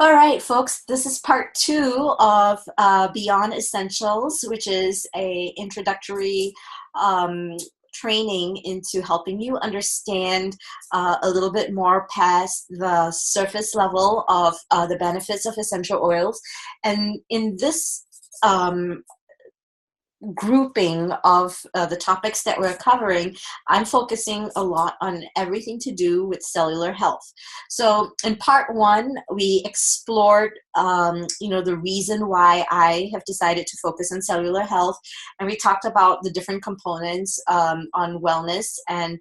All right, folks, this is part two of Beyond Essentials, which is a introductory um, training into helping you understand a little bit more past the surface level of the benefits of essential oils. And in this grouping of the topics that we're covering, I'm focusing a lot on everything to do with cellular health. So in part one, we explored, the reason why I have decided to focus on cellular health, and we talked about the different components on wellness. And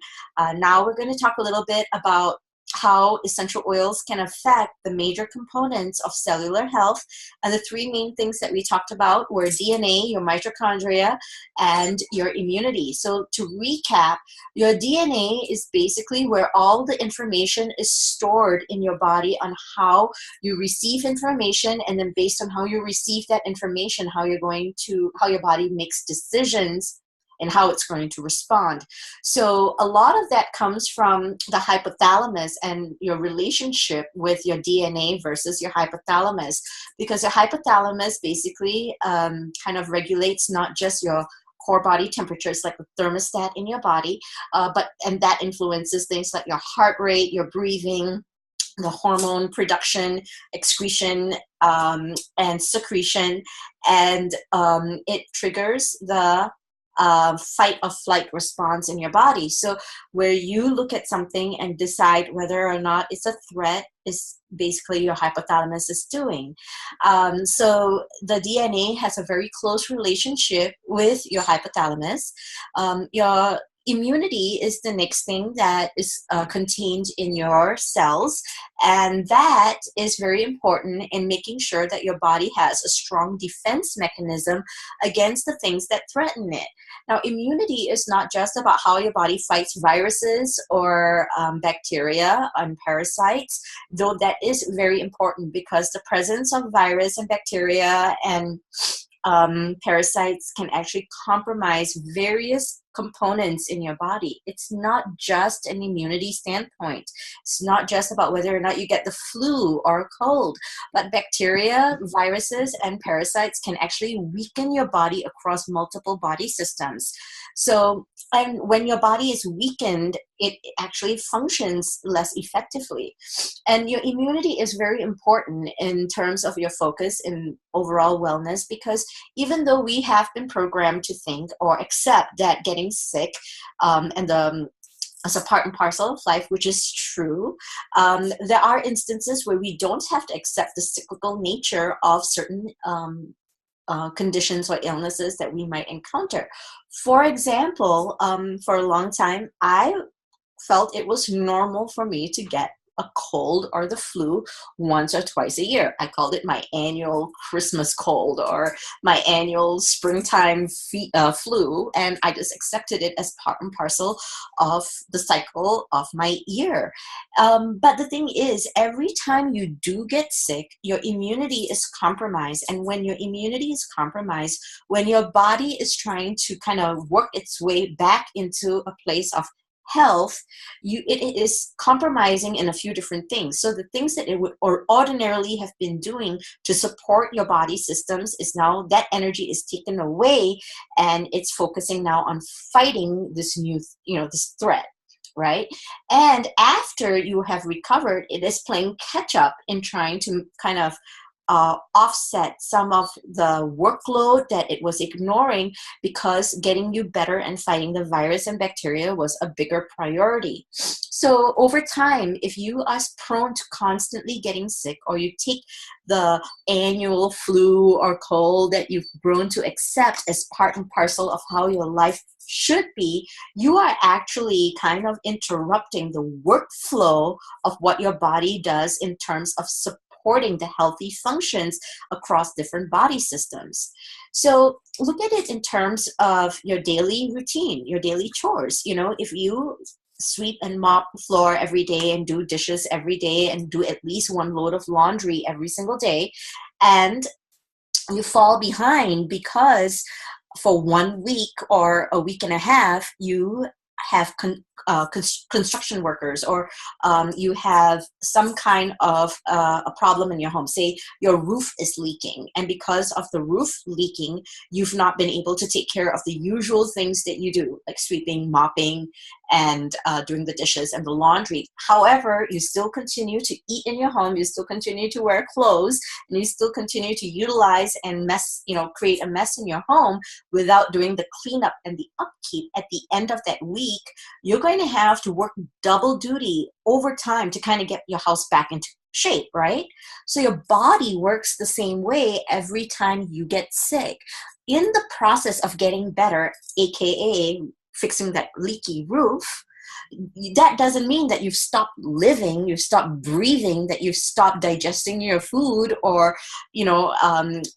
now we're going to talk a little bit about how essential oils can affect the major components of cellular health. And the three main things that we talked about were DNA, your mitochondria, and your immunity. So to recap, your DNA is basically where all the information is stored in your body on how you receive information, and then based on how you receive that information, how your body makes decisions and how it's going to respond. So a lot of that comes from the hypothalamus and your relationship with your DNA versus your hypothalamus, because your hypothalamus basically kind of regulates not just your core body temperatures like the thermostat in your body, and that influences things like your heart rate, your breathing, the hormone production, excretion, and secretion, and it triggers the fight or flight response in your body. So where you look at something and decide whether or not it's a threat is basically your hypothalamus is doing. So the DNA has a very close relationship with your hypothalamus. Your immunity is the next thing that is contained in your cells, and that is very important in making sure that your body has a strong defense mechanism against the things that threaten it. Now, immunity is not just about how your body fights viruses or bacteria and parasites, though that is very important, because the presence of virus and bacteria and parasites can actually compromise various components in your body. It's not just an immunity standpoint. It's not just about whether or not you get the flu or a cold, but bacteria, viruses, and parasites can actually weaken your body across multiple body systems. So, and when your body is weakened, it actually functions less effectively. And your immunity is very important in terms of your focus in overall wellness, because even though we have been programmed to think or accept that getting sick as a part and parcel of life, which is true, there are instances where we don't have to accept the cyclical nature of certain conditions or illnesses that we might encounter. For example, for a long time, I felt it was normal for me to get a cold or the flu once or twice a year. I called it my annual Christmas cold or my annual springtime flu, and I just accepted it as part and parcel of the cycle of my year. But the thing is, every time you do get sick, your immunity is compromised. And when your immunity is compromised, when your body is trying to kind of work its way back into a place of health, it is compromising in a few different things. So the things that it would or ordinarily have been doing to support your body systems is now that energy is taken away, and it's focusing now on fighting this new, this threat. Right. And after you have recovered, it is playing catch up in trying to kind of offset some of the workload that it was ignoring, because getting you better and fighting the virus and bacteria was a bigger priority. So over time, if you are prone to constantly getting sick, or you take the annual flu or cold that you've grown to accept as part and parcel of how your life should be, you are actually kind of interrupting the workflow of what your body does in terms of supporting the healthy functions across different body systems. So look at it in terms of your daily routine, your daily chores. If you sweep and mop the floor every day and do dishes every day and do at least one load of laundry every single day, and you fall behind because for 1 week or a week and a half, you have construction workers, or you have some kind of a problem in your home. Say your roof is leaking, and because of the roof leaking, you've not been able to take care of the usual things that you do, like sweeping, mopping, and doing the dishes and the laundry. However, you still continue to eat in your home, you still continue to wear clothes, and you still continue to utilize and create a mess in your home without doing the cleanup and the upkeep. At the end of that week, you're going to have to work double duty overtime to kind of get your house back into shape, right? So your body works the same way every time you get sick. In the process of getting better, aka fixing that leaky roof, that doesn't mean that you've stopped living, you've stopped breathing, that you've stopped digesting your food, or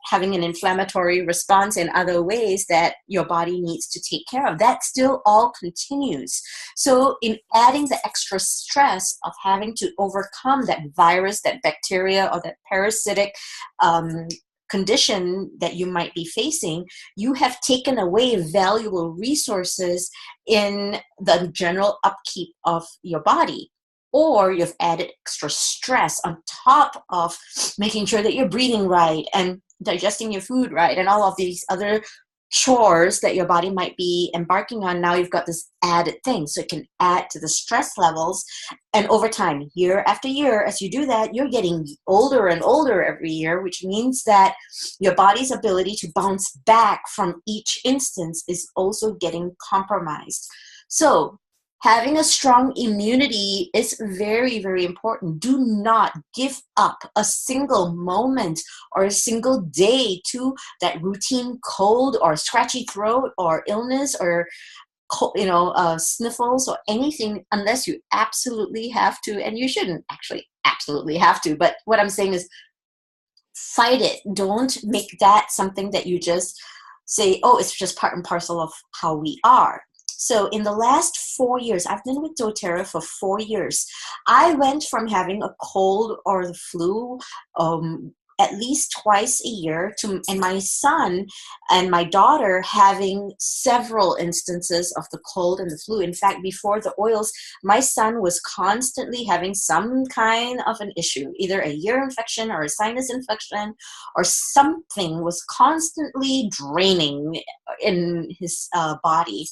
having an inflammatory response in other ways that your body needs to take care of. That still all continues. So in adding the extra stress of having to overcome that virus, that bacteria, or that parasitic condition that you might be facing, you have taken away valuable resources in the general upkeep of your body, or you've added extra stress on top of making sure that you're breathing right and digesting your food right and all of these other chores that your body might be embarking on. Now you've got this added thing, so it can add to the stress levels. And over time, year after year, as you do that, you're getting older and older every year, which means that your body's ability to bounce back from each instance is also getting compromised. So having a strong immunity is very, very important. Do not give up a single moment or a single day to that routine cold or scratchy throat or illness or sniffles or anything, unless you absolutely have to. And you shouldn't actually absolutely have to. But what I'm saying is fight it. Don't make that something that you just say, oh, it's just part and parcel of how we are. So in the last 4 years, I've been with doTERRA for 4 years. I went from having a cold or the flu at least twice a year and my son and my daughter having several instances of the cold and the flu. In fact, before the oils, my son was constantly having some kind of an issue, either a ear infection or a sinus infection, or something was constantly draining in his body.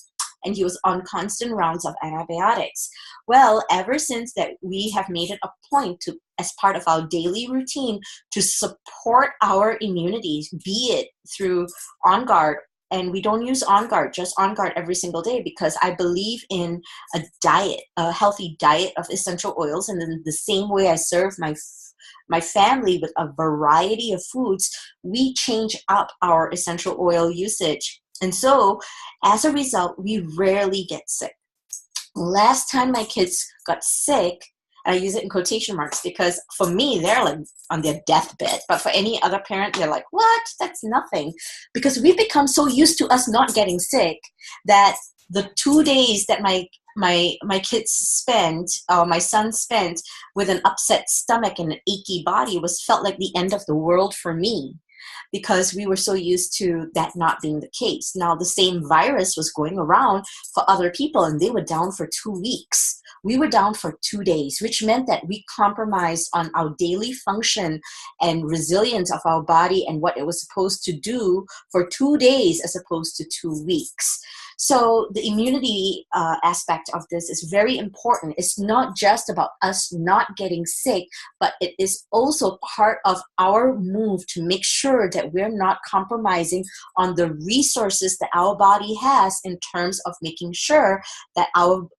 And he was on constant rounds of antibiotics. Well, ever since that, we have made it a point to, as part of our daily routine, to support our immunity, be it through On Guard. And we don't use On Guard, just On Guard every single day, because I believe in a diet, a healthy diet of essential oils. And in the same way I serve my family with a variety of foods, we change up our essential oil usage. And so, as a result, we rarely get sick. Last time my kids got sick, and I use it in quotation marks because for me, they're like on their deathbed. But for any other parent, they're like, what? That's nothing. Because we've become so used to us not getting sick that the 2 days that my kids spent, or my son spent, with an upset stomach and an achy body felt like the end of the world for me, because we were so used to that not being the case. Now, the same virus was going around for other people, and they were down for 2 weeks. We were down for 2 days, which meant that we compromised on our daily function and resilience of our body and what it was supposed to do for 2 days as opposed to 2 weeks. So the immunity aspect of this is very important. It's not just about us not getting sick, but it is also part of our move to make sure that we're not compromising on the resources that our body has in terms of making sure that our,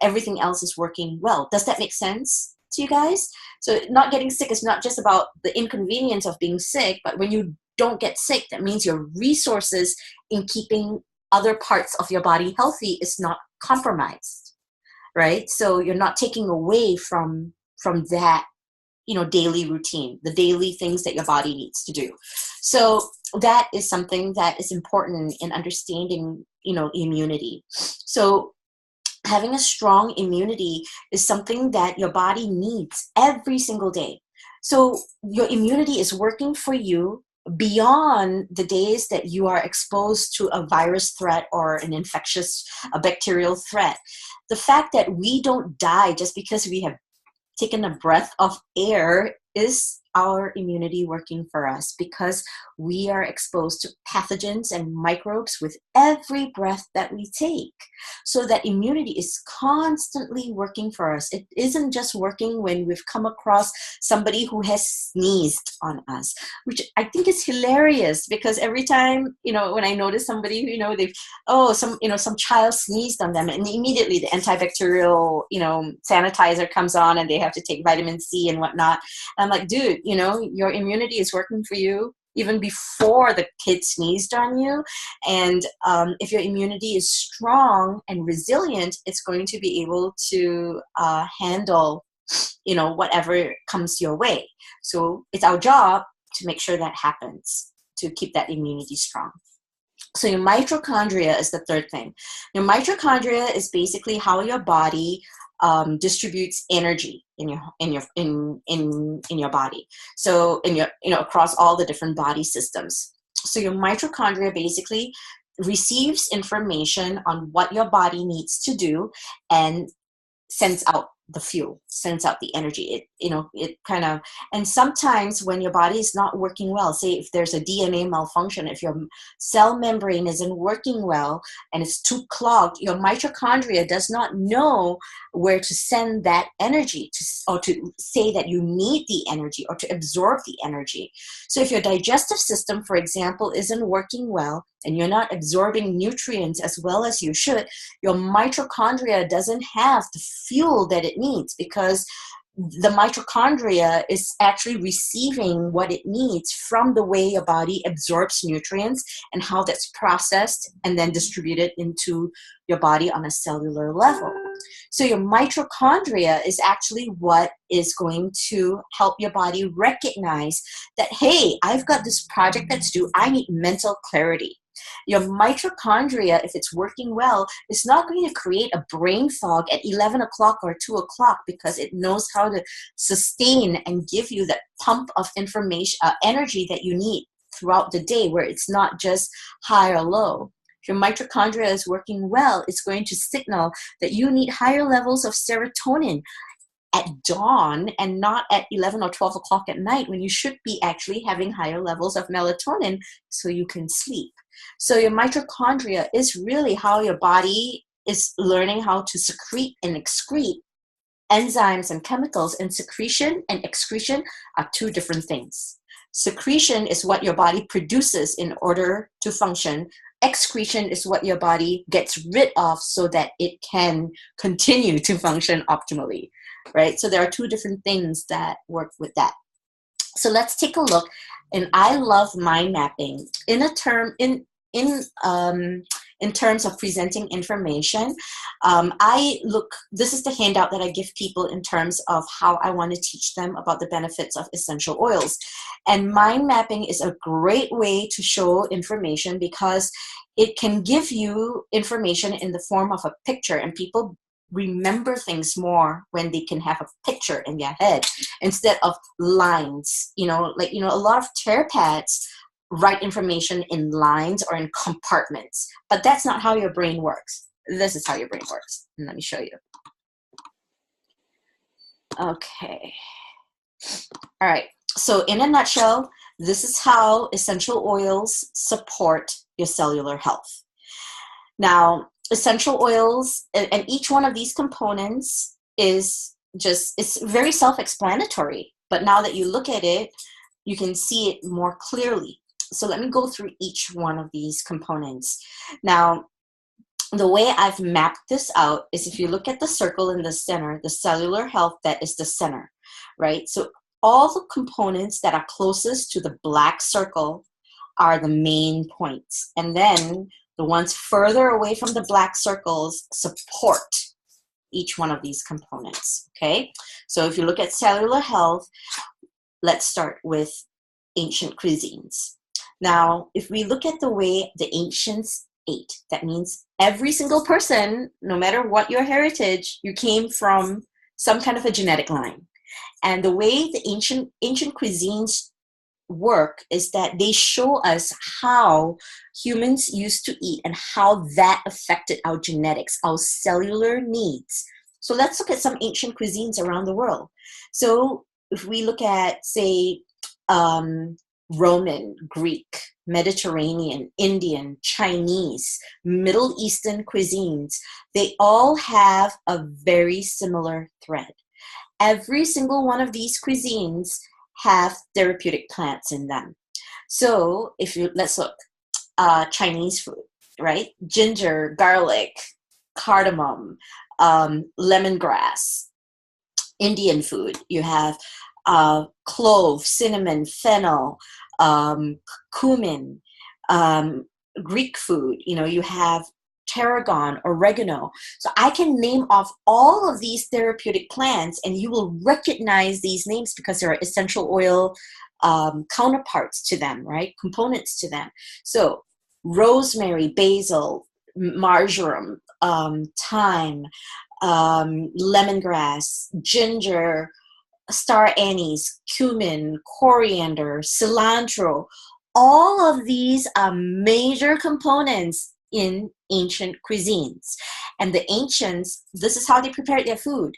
everything else is working well. Does that make sense to you guys? So not getting sick is not just about the inconvenience of being sick, but when you don't get sick, that means your resources in keeping other parts of your body healthy is not compromised, right? So you're not taking away from that, daily routine, the daily things that your body needs to do. So that is something that is important in understanding, immunity. So having a strong immunity is something that your body needs every single day. So your immunity is working for you beyond the days that you are exposed to a virus threat or an infectious, a bacterial threat, the fact that we don't die just because we have taken a breath of air is our immunity working for us, because we are exposed to pathogens and microbes with every breath that we take. So that immunity is constantly working for us. It isn't just working when we've come across somebody who has sneezed on us, which I think is hilarious, because every time, when I notice somebody, some child sneezed on them, and immediately the antibacterial, sanitizer comes on, and they have to take vitamin C and whatnot. And I'm like, dude, your immunity is working for you even before the kid sneezed on you. And if your immunity is strong and resilient, it's going to be able to handle, whatever comes your way. So it's our job to make sure that happens, to keep that immunity strong. So your mitochondria is the third thing. Your mitochondria is basically how your body distributes energy in your body. So across all the different body systems. So your mitochondria basically receives information on what your body needs to do and sends out the fuel, sends out the energy. It kind of, and sometimes when your body is not working well, say if there's a DNA malfunction, if your cell membrane isn't working well and it's too clogged, your mitochondria does not know where to send that energy or to say that you need the energy or to absorb the energy. So if your digestive system, for example, isn't working well and you're not absorbing nutrients as well as you should, your mitochondria doesn't have the fuel that it needs, because the mitochondria is actually receiving what it needs from the way your body absorbs nutrients and how that's processed and then distributed into your body on a cellular level. So your mitochondria is actually what is going to help your body recognize that, hey, I've got this project that's due. I need mental clarity. Your mitochondria, if it's working well, is not going to create a brain fog at 11 o'clock or 2 o'clock, because it knows how to sustain and give you that pump of information, energy that you need throughout the day, where it's not just high or low. If your mitochondria is working well, it's going to signal that you need higher levels of serotonin at dawn and not at 11 or 12 o'clock at night, when you should be actually having higher levels of melatonin so you can sleep. So your mitochondria is really how your body is learning how to secrete and excrete enzymes and chemicals. And secretion and excretion are two different things. Secretion is what your body produces in order to function. Excretion is what your body gets rid of so that it can continue to function optimally, right? So there are two different things that work with that. So let's take a look. And I love mind mapping in terms of presenting information. This is the handout that I give people in terms of how I want to teach them about the benefits of essential oils. And mind mapping is a great way to show information, because it can give you information in the form of a picture, and people remember things more when they can have a picture in their head instead of lines. A lot of therapists write information in lines or in compartments, but that's not how your brain works. This is how your brain works. And let me show you. Okay. All right. So in a nutshell, this is how essential oils support your cellular health. Now, essential oils, and each one of these components it's very self-explanatory, but now that you look at it, you can see it more clearly. So let me go through each one of these components. Now, the way I've mapped this out is, if you look at the circle in the center, the cellular health, that is the center, right? So all the components that are closest to the black circle are the main points. And then the ones further away from the black circles support each one of these components, okay? So if you look at cellular health, let's start with ancient cuisines. Now, if we look at the way the ancients ate, that means every single person, no matter what your heritage, you came from some kind of a genetic line. And the way the ancient cuisines work is that they show us how humans used to eat and how that affected our genetics, our cellular needs. So let's look at some ancient cuisines around the world. So if we look at, say, Roman, Greek, Mediterranean, Indian, Chinese, Middle Eastern cuisines, they all have a very similar thread. Every single one of these cuisines have therapeutic plants in them. So let's look, Chinese food, right? Ginger, garlic, cardamom, lemongrass. Indian food, you have clove, cinnamon, fennel, cumin. Greek food, you have tarragon, oregano. So I can name off all of these therapeutic plants, and you will recognize these names because there are essential oil counterparts to them, right? Components to them. So rosemary, basil, marjoram, thyme, lemongrass, ginger, star anise, cumin, coriander, cilantro. All of these are major components in ancient cuisines. And the ancients, this is how they prepared their food.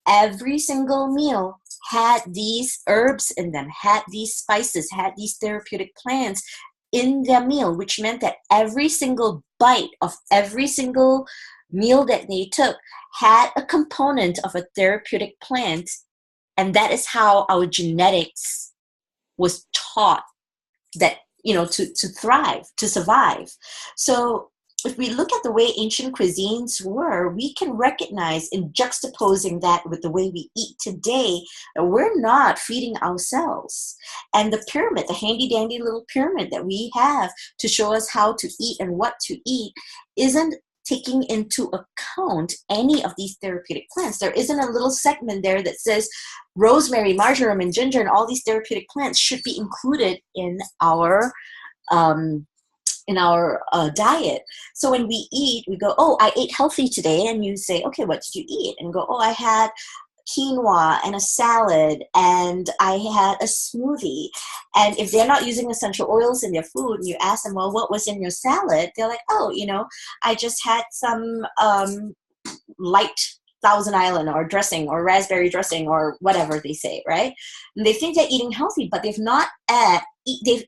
Every single meal had these herbs in them, had these spices, had these therapeutic plants in their meal, which meant that every single bite of every single meal that they took had a component of a therapeutic plant. And that is how our genetics was taught that, to thrive, to survive. So if we look at the way ancient cuisines were, we can recognize in juxtaposing that with the way we eat today, that we're not feeding ourselves. And the pyramid, the handy dandy little pyramid that we have to show us how to eat and what to eat, isn't taking into account any of these therapeutic plants. There isn't a little segment there that says rosemary, marjoram, and ginger, and all these therapeutic plants should be included in our diet. So when we eat, we go, oh, I ate healthy today. And you say, okay, what did you eat? And go, oh, I had quinoa and a salad, and I had a smoothie. And if they're not using essential oils in their food, and you ask them, well, what was in your salad? They're like, oh, I just had some light Thousand Island or dressing or raspberry dressing or whatever they say, right? And they think they're eating healthy, but they've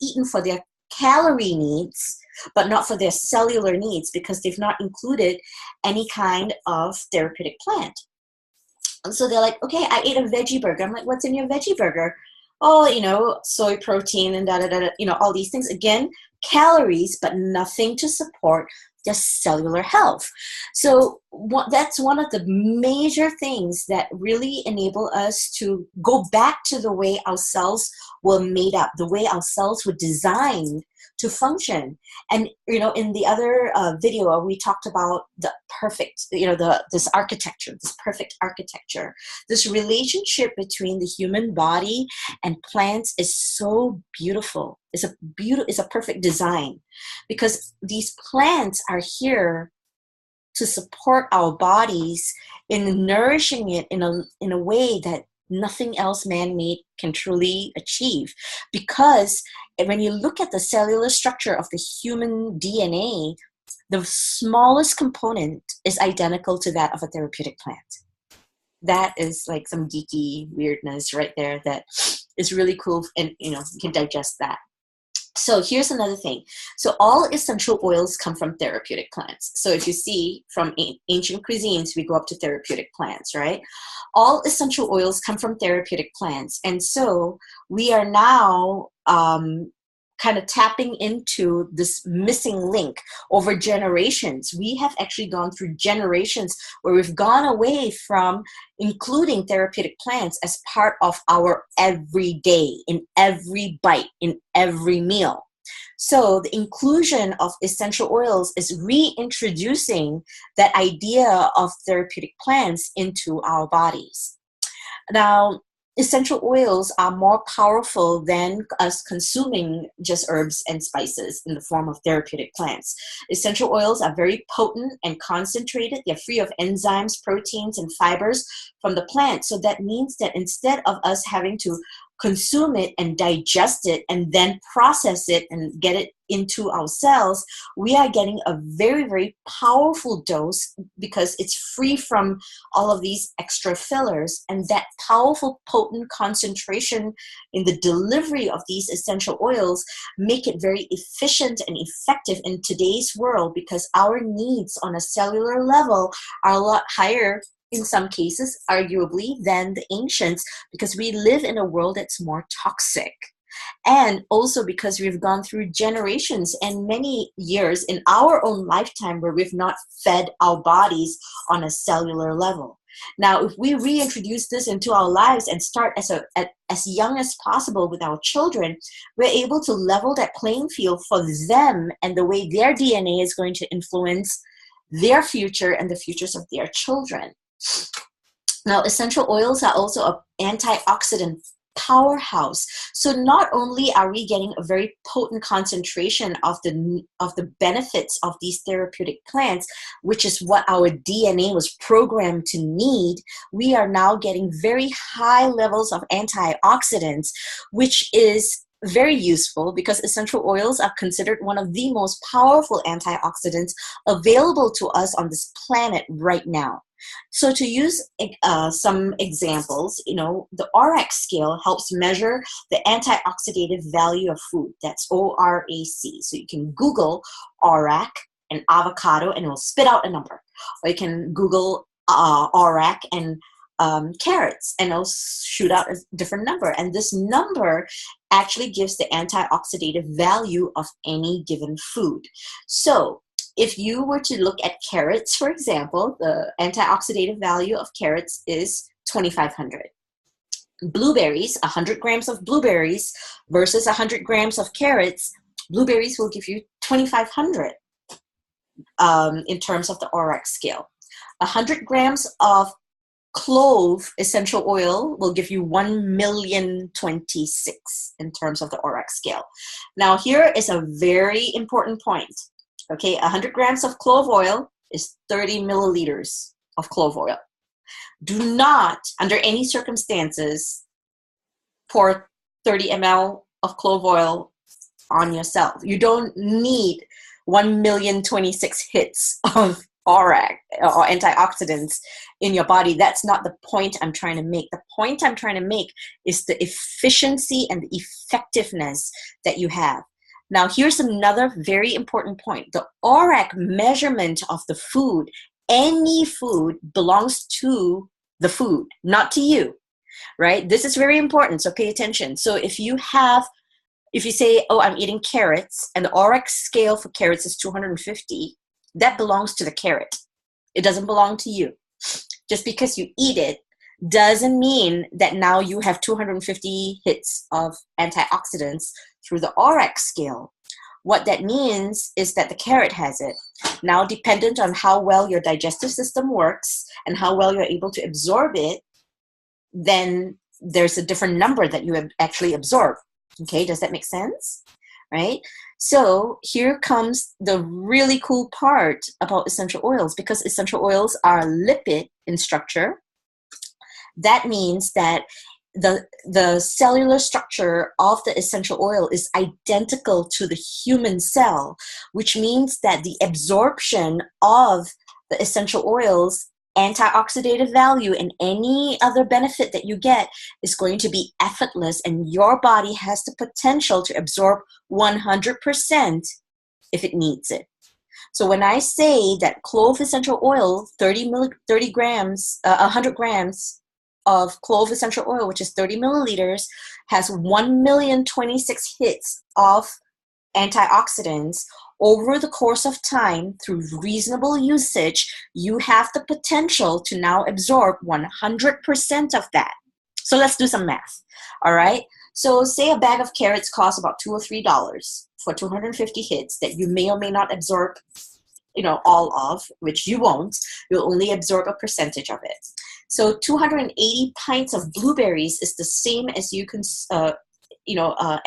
eaten for their calorie needs, but not for their cellular needs, because they've not included any kind of therapeutic plant. And so they're like, okay, I ate a veggie burger. I'm like, what's in your veggie burger? Oh, soy protein and all these things. Again, calories, but nothing to support their cellular health. So that's one of the major things that really enable us to go back to the way our cells were made up, the way our cells were designed to function. And, in the other video, we talked about the perfect, this architecture, this perfect architecture. This relationship between the human body and plants is so beautiful. It's a perfect design, because these plants are here to support our bodies in nourishing it in a way that nothing else man-made can truly achieve. Because when you look at the cellular structure of the human DNA, the smallest component is identical to that of a therapeutic plant. That is like some geeky weirdness right there that is really cool, and you can digest that. So here's another thing. So all essential oils come from therapeutic plants. So if you see from ancient cuisines, we go up to therapeutic plants, right? All essential oils come from therapeutic plants. And so we are now kind of tapping into this missing link over generations. We have actually gone through generations where we've gone away from including therapeutic plants as part of our everyday, in every bite, in every meal. So the inclusion of essential oils is reintroducing that idea of therapeutic plants into our bodies. Now, essential oils are more powerful than us consuming just herbs and spices in the form of therapeutic plants. Essential oils are very potent and concentrated. They're free of enzymes, proteins, and fibers from the plant. So that means that instead of us having to consume it and digest it and then process it and get it into our cells, we are getting a very, very powerful dose because it's free from all of these extra fillers. And that powerful, potent concentration in the delivery of these essential oils make it very efficient and effective in today's world, because our needs on a cellular level are a lot higher in some cases, arguably, than the ancients, because we live in a world that's more toxic. And also because we've gone through generations and many years in our own lifetime where we've not fed our bodies on a cellular level. Now, if we reintroduce this into our lives and start as young as possible with our children, we're able to level that playing field for them and the way their DNA is going to influence their future and the futures of their children. Now, essential oils are also an antioxidant powerhouse. So not only are we getting a very potent concentration of the benefits of these therapeutic plants, which is what our DNA was programmed to need, we are now getting very high levels of antioxidants, which is very useful because essential oils are considered one of the most powerful antioxidants available to us on this planet right now. So to use some examples, the ORAC scale helps measure the antioxidative value of food. That's ORAC. So you can Google ORAC and avocado and it will spit out a number. Or you can Google ORAC and carrots and it'll shoot out a different number. And this number actually gives the antioxidative value of any given food. So if you were to look at carrots, for example, the antioxidative value of carrots is 2,500. Blueberries, 100 grams of blueberries versus 100 grams of carrots, blueberries will give you 2,500 in terms of the ORAC scale. 100 grams of clove essential oil will give you 1,000,026 in terms of the ORAC scale. Now, here is a very important point. Okay, 100 grams of clove oil is 30 milliliters of clove oil. Do not, under any circumstances, pour 30 ml of clove oil on yourself. You don't need 1,000,026 hits of ORAC or antioxidants in your body. That's not the point I'm trying to make. The point I'm trying to make is the efficiency and the effectiveness that you have. Now, here's another very important point. The ORAC measurement of the food, any food, belongs to the food, not to you, right? This is very important, so pay attention. So if you say, oh, I'm eating carrots, and the ORAC scale for carrots is 250, that belongs to the carrot. It doesn't belong to you. Just because you eat it doesn't mean that now you have 250 hits of antioxidants through the ORAC scale. What that means is that the carrot has it. Now, dependent on how well your digestive system works and how well you're able to absorb it, then there's a different number that you actually absorb. Okay, does that make sense? Right? So here comes the really cool part about essential oils. Because essential oils are lipid in structure, that means that the cellular structure of the essential oil is identical to the human cell, which means that the absorption of the essential oils, antioxidative value, and any other benefit that you get is going to be effortless, and your body has the potential to absorb 100% if it needs it. So when I say that clove essential oil, 100 grams of clove essential oil, which is 30 milliliters, has 1,000,026 hits of antioxidants over the course of time through reasonable usage, you have the potential to now absorb 100% of that. So let's do some math. All right. So say a bag of carrots costs about $2 or $3 for 250 hits that you may or may not absorb, all of, which you won't. You'll only absorb a percentage of it. So 280 pints of blueberries is the same as you can,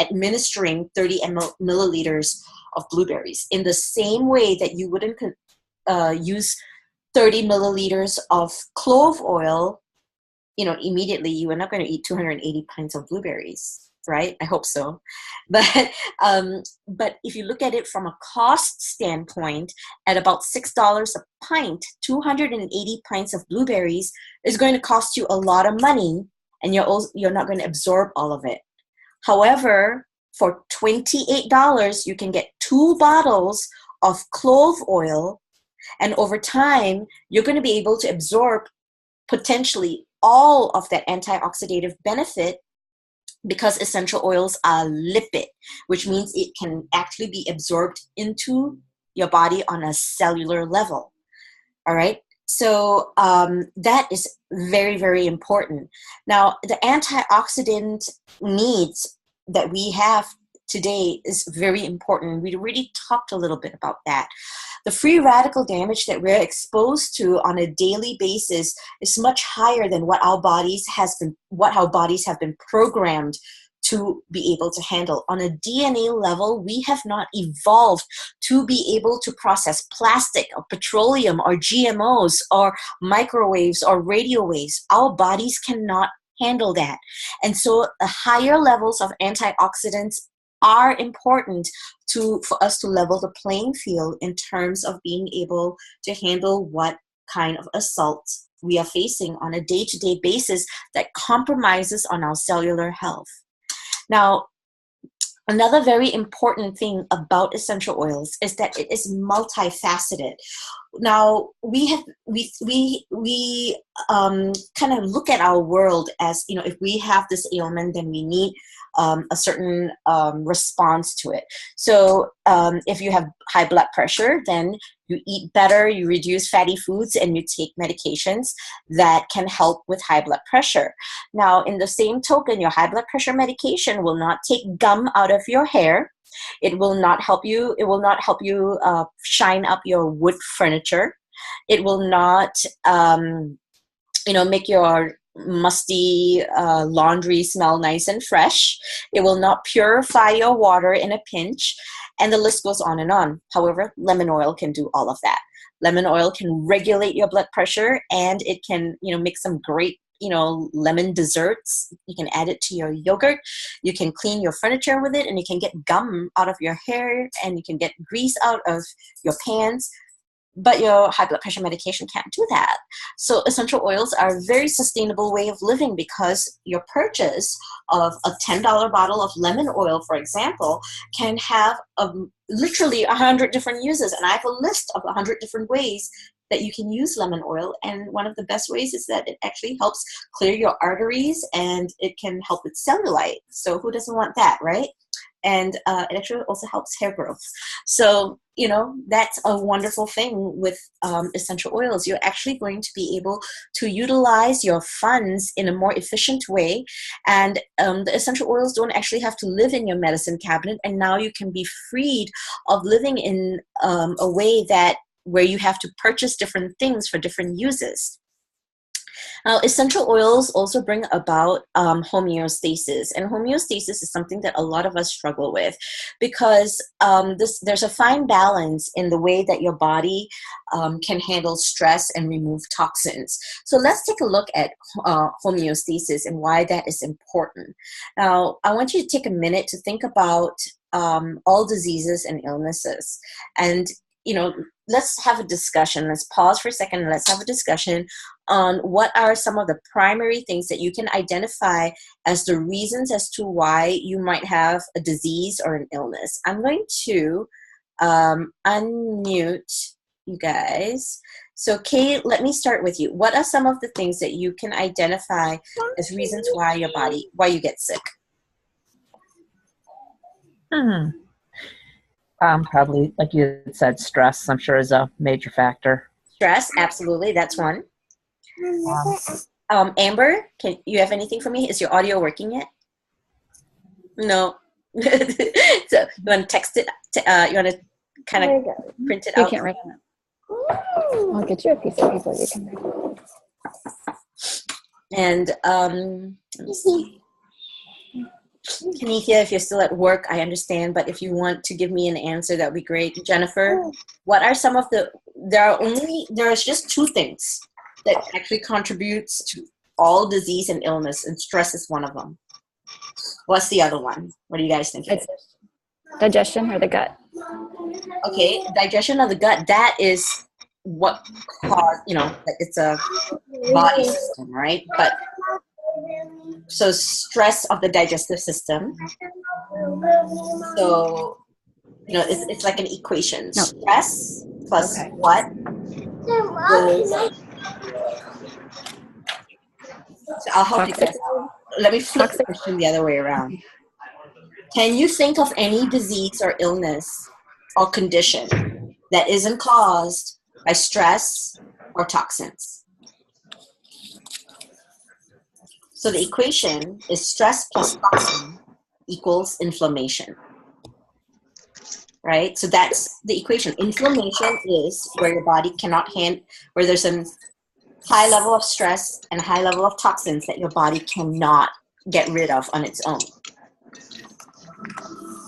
administering 30 milliliters of blueberries. In the same way that you wouldn't use 30 milliliters of clove oil immediately you are not going to eat 280 pints of blueberries, right? I hope so. But but if you look at it from a cost standpoint, at about $6 a pint, 280 pints of blueberries is going to cost you a lot of money, and you're not going to absorb all of it. However, for $28, you can get 2 bottles of clove oil, and over time, you're going to be able to absorb potentially all of that antioxidative benefit, because essential oils are lipid, which means it can actually be absorbed into your body on a cellular level. All right. So that is very, very important. Now, the antioxidant needs that we have today is very important. We already talked a little bit about that. The free radical damage that we're exposed to on a daily basis is much higher than what our bodies have been programmed to be able to handle. On a DNA level, we have not evolved to be able to process plastic or petroleum or GMOs or microwaves or radio waves. Our bodies cannot handle that. And so the higher levels of antioxidants are important for us to level the playing field in terms of being able to handle what kind of assaults we are facing on a day-to-day basis that compromises on our cellular health. Now, another very important thing about essential oils is that it is multifaceted. Now, we kind of look at our world as, if we have this ailment, then we need a certain response to it. So if you have high blood pressure, then you eat better, you reduce fatty foods, and you take medications that can help with high blood pressure. Now, in the same token, your high blood pressure medication will not take gum out of your hair. It will not help you. It will not help you shine up your wood furniture. It will not, make your musty laundry smell nice and fresh. It will not purify your water in a pinch, and the list goes on and on. However, lemon oil can do all of that. Lemon oil can regulate your blood pressure, and it can, make some great, lemon desserts. You can add it to your yogurt. You can clean your furniture with it, and you can get gum out of your hair, and you can get grease out of your pans. But your high blood pressure medication can't do that. So essential oils are a very sustainable way of living, because your purchase of a $10 bottle of lemon oil, for example, can have literally 100 different uses. And I have a list of 100 different ways that you can use lemon oil. And one of the best ways is that it actually helps clear your arteries, and it can help with cellulite. So who doesn't want that, right? And it actually also helps hair growth. So, that's a wonderful thing with essential oils. You're actually going to be able to utilize your funds in a more efficient way. And the essential oils don't actually have to live in your medicine cabinet. And now you can be freed of living in a way where you have to purchase different things for different uses. Now, essential oils also bring about homeostasis, and homeostasis is something that a lot of us struggle with, because there's a fine balance in the way that your body can handle stress and remove toxins. So let's take a look at homeostasis and why that is important. Now, I want you to take a minute to think about all diseases and illnesses, and let's have a discussion. Let's pause for a second and let's have a discussion on what are some of the primary things that you can identify as the reasons as to why you might have a disease or an illness. I'm going to unmute you guys. So Kay, let me start with you. What are some of the things that you can identify as reasons why why you get sick? Probably, like you said, stress, I'm sure, is a major factor. Stress, absolutely. That's one. Amber, can you have anything for me? Is your audio working yet? No. So you want to text it? You want to kind of print it out? You can't write on it. I'll get you a piece of paper you can write. And let me see. Kanithia, if you're still at work, I understand, but if you want to give me an answer, that would be great. Jennifer, what are some of there's just 2 things that actually contributes to all disease and illness, and stress is one of them. What's the other one? What do you guys think? Digestion or the gut? Okay, digestion of the gut, that is what caused, it's a body system, right? But so stress of the digestive system. So, it's like an equation. No. Stress plus Okay. what? So I'll help you guys out. Let me flip the question the other way around. Can you think of any disease or illness or condition that isn't caused by stress or toxins? So the equation is stress plus toxin equals inflammation, right? So that's the equation. Inflammation is where your body cannot handle, where there's a high level of stress and a high level of toxins that your body cannot get rid of on its own.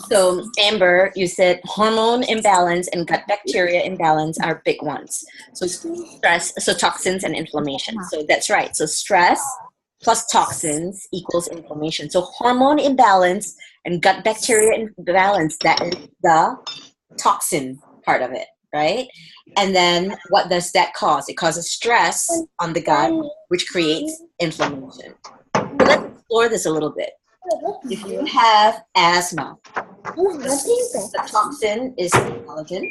So Amber, you said hormone imbalance and gut bacteria imbalance are big ones. So stress, so toxins and inflammation. So that's right. So stress plus toxins equals inflammation. So hormone imbalance and gut bacteria imbalance, that is the toxin part of it, right? And then what does that cause? It causes stress on the gut, which creates inflammation. So let's explore this a little bit. If you have asthma, the toxin is allergen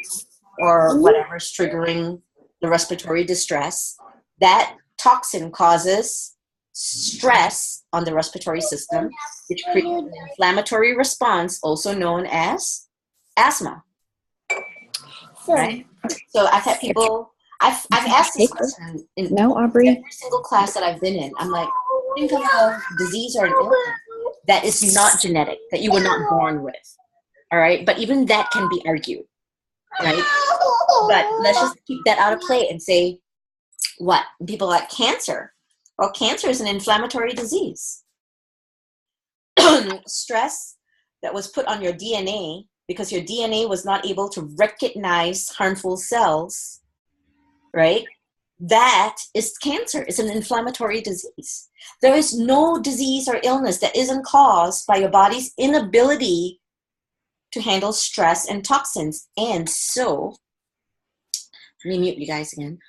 or whatever's triggering the respiratory distress. That toxin causes stress on the respiratory system, which creates an inflammatory response, also known as asthma. Right? So I've had people, I've asked this question in Aubrey. every single class that I've been in. I'm like, think of a disease or an illness that is not genetic, that you were not born with. All right? But even that can be argued, right? But let's just keep that out of play and say, what? People like cancer. Well, cancer is an inflammatory disease. Stress that was put on your DNA because your DNA was not able to recognize harmful cells, right? That is cancer. It's an inflammatory disease. There is no disease or illness that isn't caused by your body's inability to handle stress and toxins. And so, let me mute you guys again.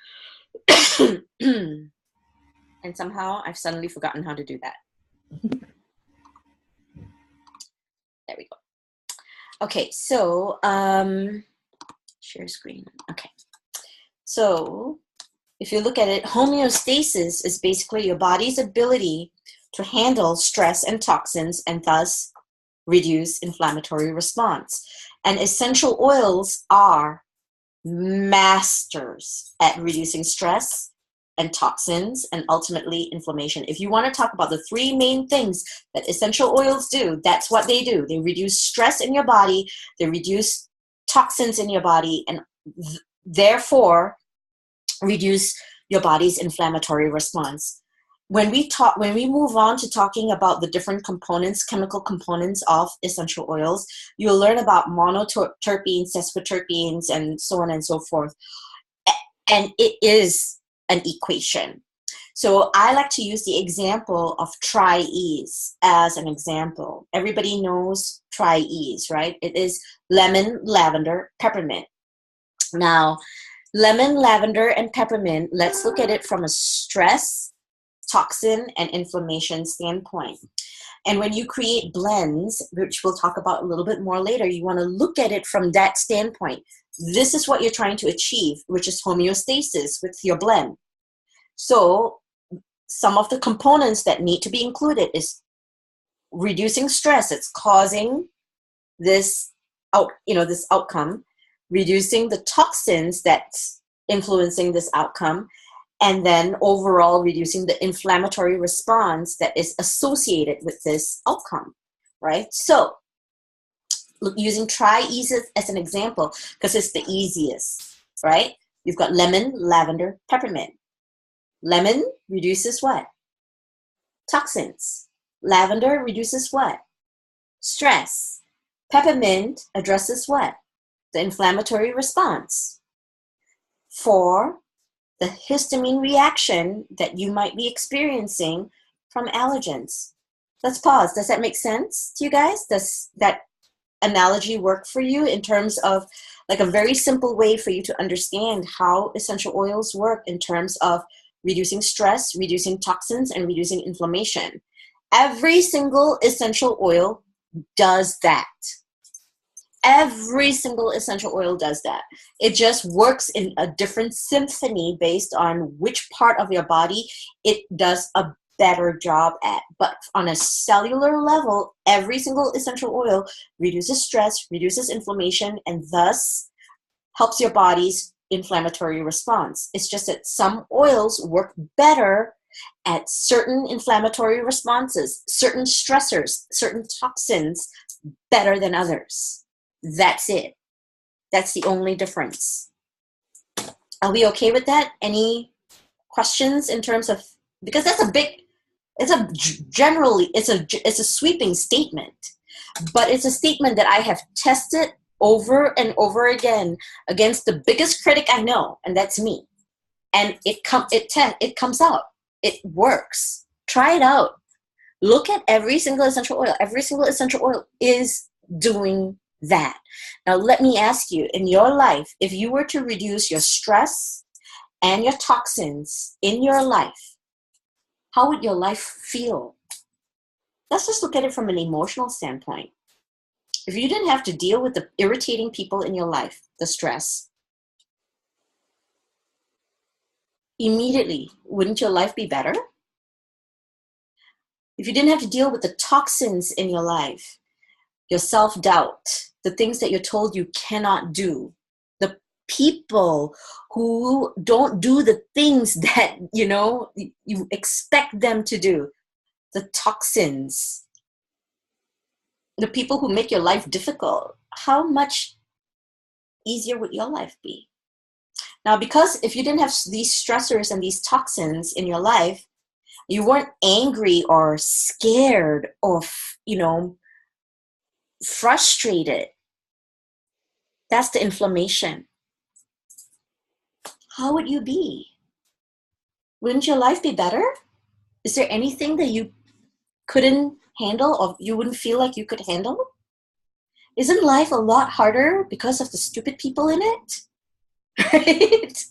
And somehow I've suddenly forgotten how to do that. There we go. Okay, so share screen. Okay, so if you look at it, homeostasis is basically your body's ability to handle stress and toxins and thus reduce inflammatory response. And essential oils are masters at reducing stress and toxins and ultimately inflammation. If you want to talk about the three main things that essential oils do, that's what they do. They reduce stress in your body, they reduce toxins in your body, and therefore reduce your body's inflammatory response. When we move on to talking about the different components, chemical components of essential oils, you'll learn about monoterpenes, sesquiterpenes, and so on and so forth. And it is an equation. So I like to use the example of Tri-Ease as an example. Everybody knows Tri-Ease, right? It is lemon, lavender, peppermint. Now, lemon, lavender, and peppermint, let's look at it from a stress, toxin, and inflammation standpoint. And when you create blends, which we'll talk about a little bit more later, you want to look at it from that standpoint. This is what you're trying to achieve, which is homeostasis with your blend. So some of the components that need to be included is reducing stress. It's causing this outcome, reducing the toxins that's influencing this outcome, and then overall reducing the inflammatory response that is associated with this outcome, right? So using Tri-Ease as an example, because it's the easiest, right? You've got lemon, lavender, peppermint. Lemon reduces what? Toxins. Lavender reduces what? Stress. Peppermint addresses what? The inflammatory response. For the histamine reaction that you might be experiencing from allergens. Let's pause. Does that make sense to you guys? Does that analogy work for you in terms of like a very simple way for you to understand how essential oils work in terms of reducing stress, reducing toxins, and reducing inflammation? Every single essential oil does that. Every single essential oil does that. It just works in a different symphony based on which part of your body it does a better job at. But on a cellular level, every single essential oil reduces stress, reduces inflammation, and thus helps your body's inflammatory response. It's just that some oils work better at certain inflammatory responses, certain stressors, certain toxins better than others. That's it. That's the only difference. Are we okay with that? Any questions in terms of, because that's a big, it's a sweeping statement, but it's a statement that I have tested over and over again against the biggest critic I know, and that's me. And it comes out. It works. Try it out. Look at every single essential oil. Every single essential oil is doing that. Now, let me ask you, in your life, if you were to reduce your stress and your toxins in your life, how would your life feel? Let's just look at it from an emotional standpoint. If you didn't have to deal with the irritating people in your life, the stress, immediately, wouldn't your life be better? If you didn't have to deal with the toxins in your life, your self-doubt, the things that you're told you cannot do, the people who don't do the things that, you expect them to do, the toxins, the people who make your life difficult, how much easier would your life be? Now, because if you didn't have these stressors and these toxins in your life, you weren't angry or scared or, frustrated. That's the inflammation. How would you be? Wouldn't your life be better? Is there anything that you couldn't handle or you wouldn't feel like you could handle? Isn't life a lot harder because of the stupid people in it? Right?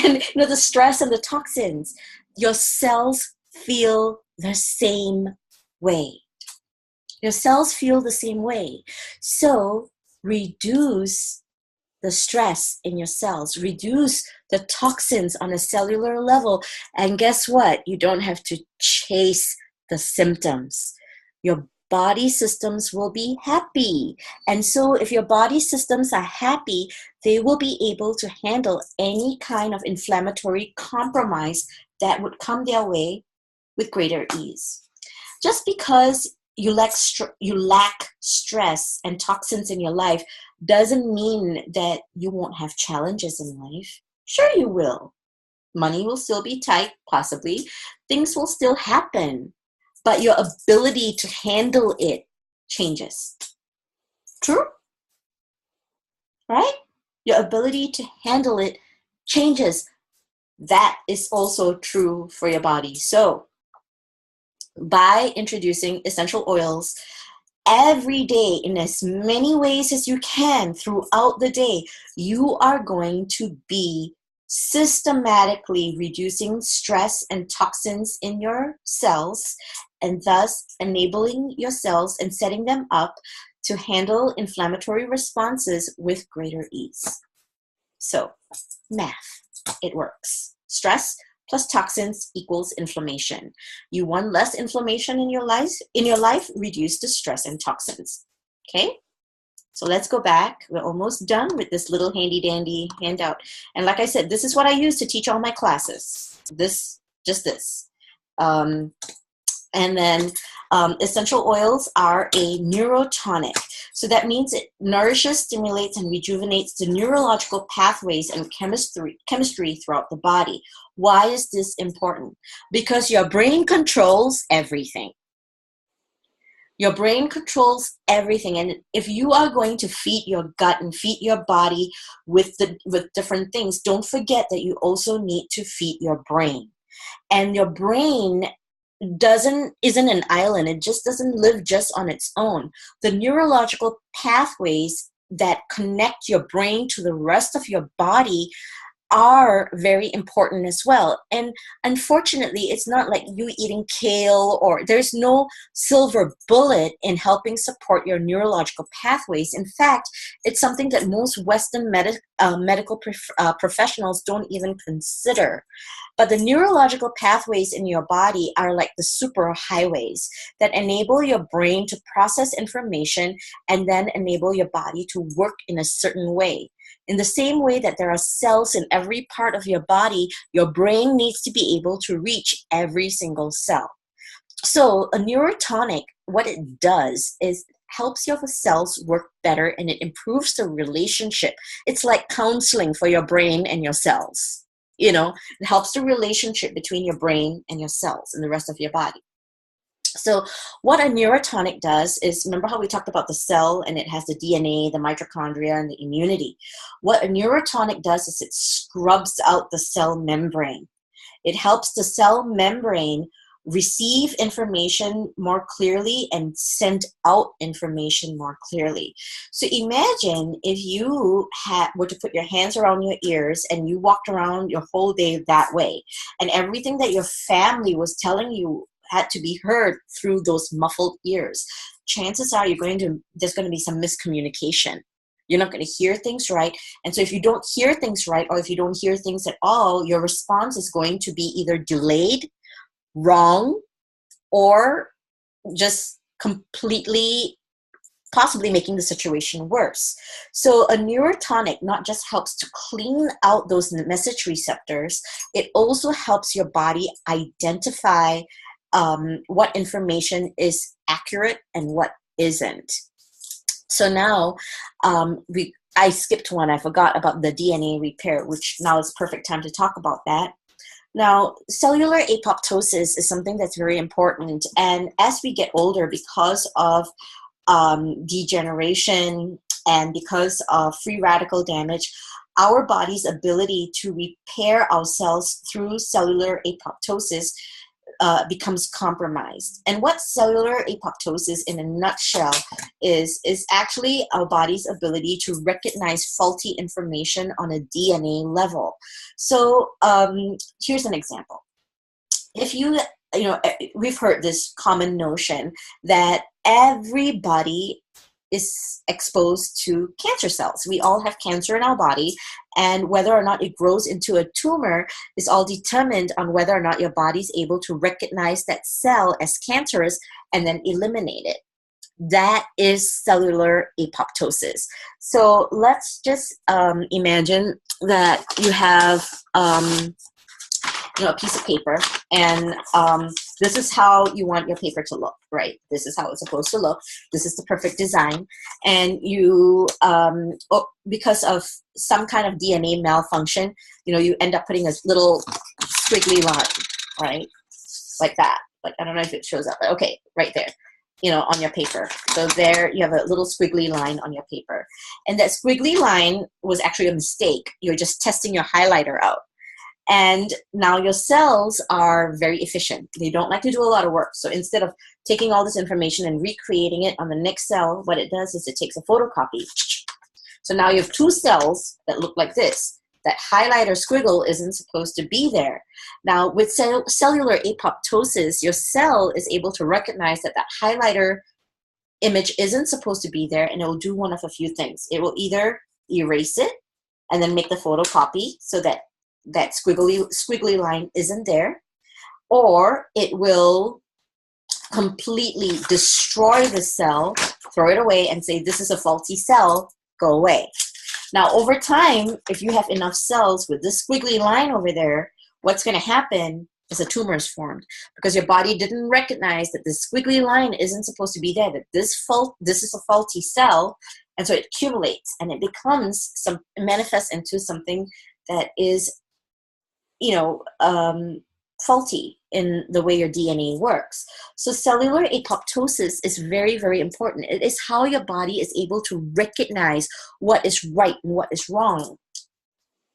And the stress and the toxins, your cells feel the same way. Your cells feel the same way. So reduce the stress in your cells, reduce the toxins on a cellular level. And guess what? You don't have to chase the symptoms. Your body systems will be happy. And so if your body systems are happy, they will be able to handle any kind of inflammatory compromise that would come their way with greater ease. Just because you lack stress and toxins in your life doesn't mean that you won't have challenges in life. Sure you will. Money will still be tight, possibly. Things will still happen. But your ability to handle it changes. True? Right? Your ability to handle it changes. That is also true for your body. So, by introducing essential oils every day in as many ways as you can throughout the day, you are going to be systematically reducing stress and toxins in your cells, and thus enabling your cells and setting them up to handle inflammatory responses with greater ease. So, math, it works. Stress plus toxins equals inflammation. You want less inflammation in your life, reduce the stress and toxins. Okay? So let's go back. We're almost done with this little handy dandy handout. And like I said, this is what I use to teach all my classes. This. And then essential oils are a neurotonic. So that means it nourishes, stimulates, and rejuvenates the neurological pathways and chemistry throughout the body. Why is this important? Because your brain controls everything. Your brain controls everything. And if you are going to feed your gut and feed your body with different things, don't forget that you also need to feed your brain. And your brain isn't an island. It just doesn't live just on its own. The neurological pathways that connect your brain to the rest of your body are very important as well. And unfortunately, it's not like you eating kale, or there's no silver bullet in helping support your neurological pathways. In fact, it's something that most Western medical professionals don't even consider. But the neurological pathways in your body are like the super highways that enable your brain to process information and then enable your body to work in a certain way. In the same way that there are cells in every part of your body, your brain needs to be able to reach every single cell. So a neurotonic, what it does is helps your cells work better, and it improves the relationship. It's like counseling for your brain and your cells. It helps the relationship between your brain and your cells and the rest of your body. So what a neurotonic does is, remember how we talked about the cell and it has the DNA, the mitochondria, and the immunity. What a neurotonic does is it scrubs out the cell membrane. It helps the cell membrane receive information more clearly and send out information more clearly. So imagine if you were to put your hands around your ears and you walked around your whole day that way, and everything that your family was telling you had to be heard through those muffled ears. Chances are there's going to be some miscommunication. You're not going to hear things right. And so if you don't hear things right, or if you don't hear things at all, your response is going to be either delayed, wrong, or just completely possibly making the situation worse. So a neurotonic not just helps to clean out those message receptors, it also helps your body identify what information is accurate and what isn't. So now I skipped one. I forgot about the DNA repair, which now is perfect time to talk about that. Now, cellular apoptosis is something that's very important. And as we get older, because of degeneration and because of free radical damage, our body's ability to repair our cells through cellular apoptosis becomes compromised. And what cellular apoptosis in a nutshell is actually our body's ability to recognize faulty information on a DNA level. So here's an example. If we've heard this common notion that everybody is exposed to cancer cells. We all have cancer in our body, and whether or not it grows into a tumor is all determined on whether or not your body is able to recognize that cell as cancerous and then eliminate it. That is cellular apoptosis. So let's just imagine that you have a piece of paper, and this is how you want your paper to look, right? This is how it's supposed to look. This is the perfect design. And you, because of some kind of DNA malfunction, you end up putting a little squiggly line, right? Like that. Like, I don't know if it shows up, but okay, right there, on your paper. So there you have a little squiggly line on your paper. And that squiggly line was actually a mistake. You're just testing your highlighter out. And now your cells are very efficient. They don't like to do a lot of work. So instead of taking all this information and recreating it on the next cell, what it does is it takes a photocopy. So now you have two cells that look like this. That highlighter squiggle isn't supposed to be there. Now with cellular apoptosis, your cell is able to recognize that highlighter image isn't supposed to be there, and it will do one of a few things. It will either erase it and then make the photocopy so that squiggly line isn't there, or it will completely destroy the cell, throw it away, and say, this is a faulty cell, go away. Now, over time, if you have enough cells with this squiggly line over there, what's going to happen is a tumor is formed, because your body didn't recognize that this squiggly line isn't supposed to be there, that this is a faulty cell, and so it accumulates, and it manifests into something that is faulty in the way your DNA works. So cellular apoptosis is very, very important. It is how your body is able to recognize what is right and what is wrong.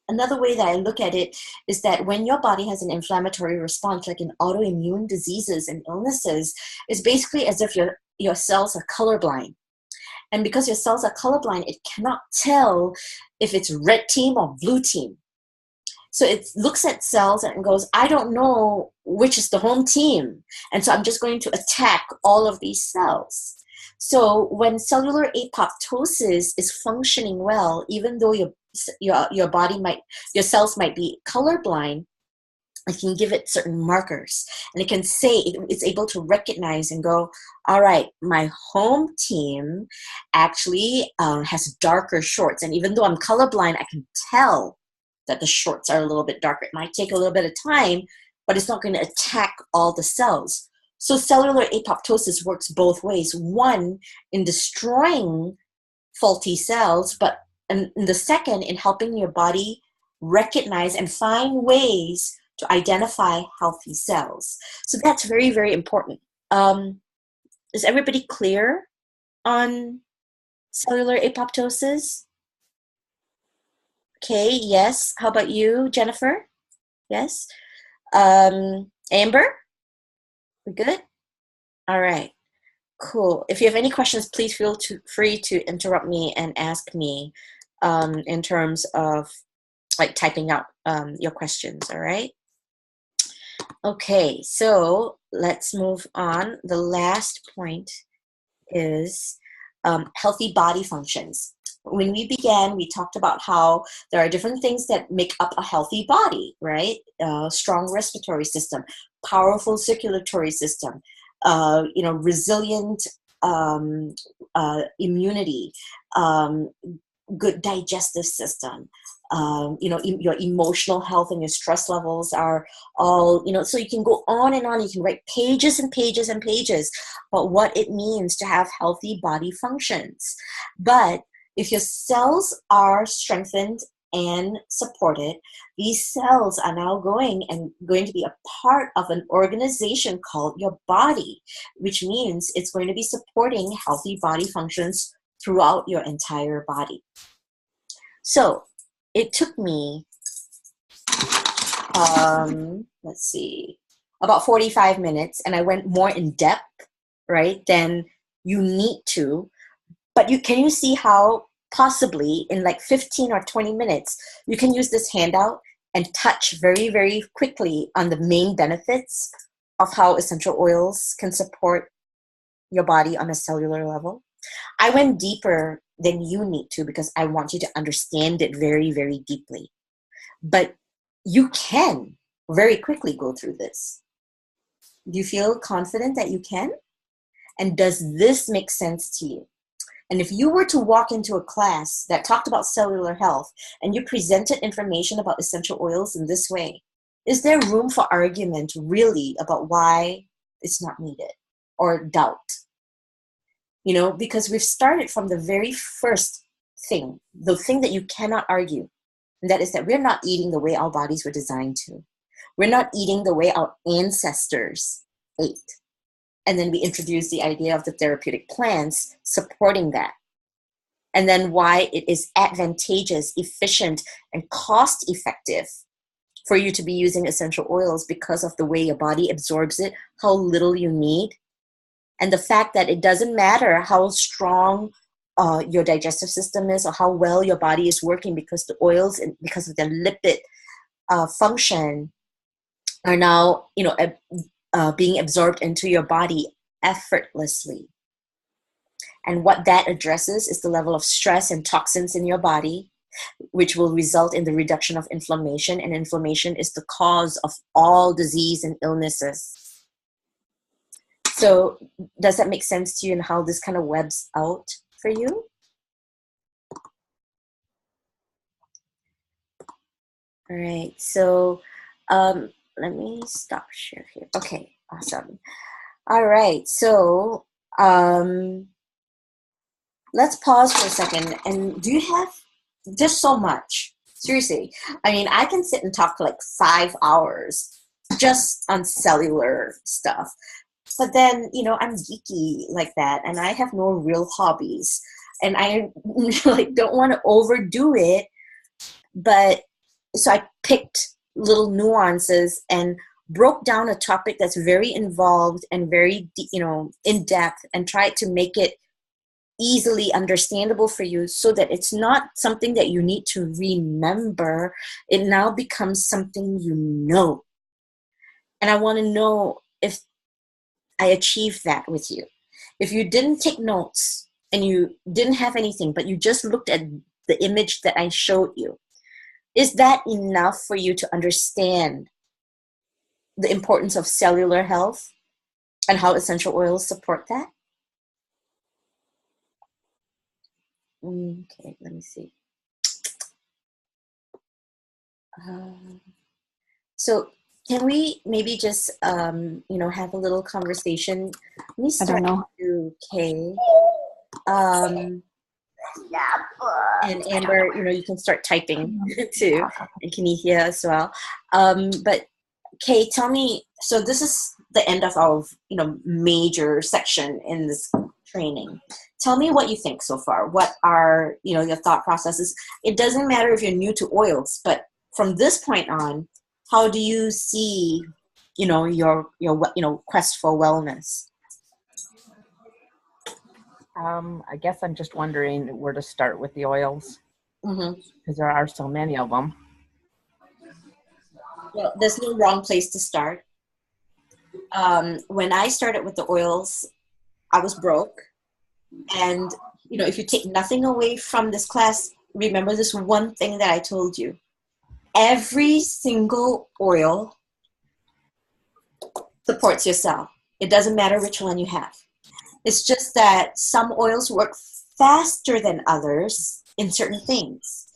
Another way that I look at it is that when your body has an inflammatory response, like in autoimmune diseases and illnesses, it's basically as if your cells are colorblind. And because your cells are colorblind, it cannot tell if it's red team or blue team. So it looks at cells and goes, I don't know which is the home team. And so I'm just going to attack all of these cells. So when cellular apoptosis is functioning well, even though your body your cells might be colorblind, it can give it certain markers, and it can say, it's able to recognize and go, all right, my home team actually has darker shorts. And even though I'm colorblind, I can tell that the shorts are a little bit darker. It might take a little bit of time, but it's not going to attack all the cells. So cellular apoptosis works both ways. One, in destroying faulty cells, and the second, in helping your body recognize and find ways to identify healthy cells. So that's very, very important. Is everybody clear on cellular apoptosis? Okay, yes. How about you, Jennifer? Yes. Amber? We good? All right. Cool. If you have any questions, please feel free to interrupt me and ask me in terms of like typing out your questions, all right? Okay, so let's move on. The last point is healthy body functions. When we began, we talked about how there are different things that make up a healthy body, right? Strong respiratory system, powerful circulatory system, resilient immunity, good digestive system. Your emotional health and your stress levels are all, so you can go on and on. You can write pages and pages and pages about what it means to have healthy body functions. But if your cells are strengthened and supported, these cells are now going to be a part of an organization called your body, which means it's going to be supporting healthy body functions throughout your entire body. So it took me, about 45 minutes, and I went more in depth, right, than you need to. But can you see how possibly in like 15 or 20 minutes, you can use this handout and touch very, very quickly on the main benefits of how essential oils can support your body on a cellular level? I went deeper than you need to because I want you to understand it very, very deeply. But you can very quickly go through this. Do you feel confident that you can? And does this make sense to you? And if you were to walk into a class that talked about cellular health and you presented information about essential oils in this way, is there room for argument really about why it's not needed or doubt? Because we've started from the very first thing, the thing that you cannot argue, and that is that we're not eating the way our bodies were designed to. We're not eating the way our ancestors ate. And then we introduce the idea of the therapeutic plants supporting that. And then why it is advantageous, efficient, and cost-effective for you to be using essential oils because of the way your body absorbs it, how little you need, and the fact that it doesn't matter how strong your digestive system is or how well your body is working, because the oils and because of their lipid function are now, being absorbed into your body effortlessly. And what that addresses is the level of stress and toxins in your body, which will result in the reduction of inflammation. And inflammation is the cause of all disease and illnesses. So does that make sense to you and how this kind of webs out for you? All right, so let me stop share here. Okay, awesome. All right, so let's pause for a second. And do you have just so much? Seriously, I mean, I can sit and talk for like 5 hours just on cellular stuff. But then, I'm geeky like that, and I have no real hobbies, and I like don't want to overdo it. But so I picked little nuances and broke down a topic that's very involved and very, in depth, and tried to make it easily understandable for you, so that it's not something that you need to remember. It now becomes something you know. And I want to know if I achieved that with you. If you didn't take notes and you didn't have anything, but you just looked at the image that I showed you, is that enough for you to understand the importance of cellular health and how essential oils support that? Okay, let me see. So can we maybe just, have a little conversation? Let me I start don't know. with Kay. And Amber, you can start typing too, and Kenethia as well. But Kay, tell me, so this is the end of our, major section in this training. Tell me what you think so far. What are, your thought processes? It doesn't matter if you're new to oils, but from this point on, how do you see, your quest for wellness? I guess I'm just wondering where to start with the oils, because there are so many of them. Well, there's no wrong place to start. When I started with the oils, I was broke. And, if you take nothing away from this class, remember this one thing that I told you. Every single oil supports your cell. It doesn't matter which one you have. It's just that some oils work faster than others in certain things.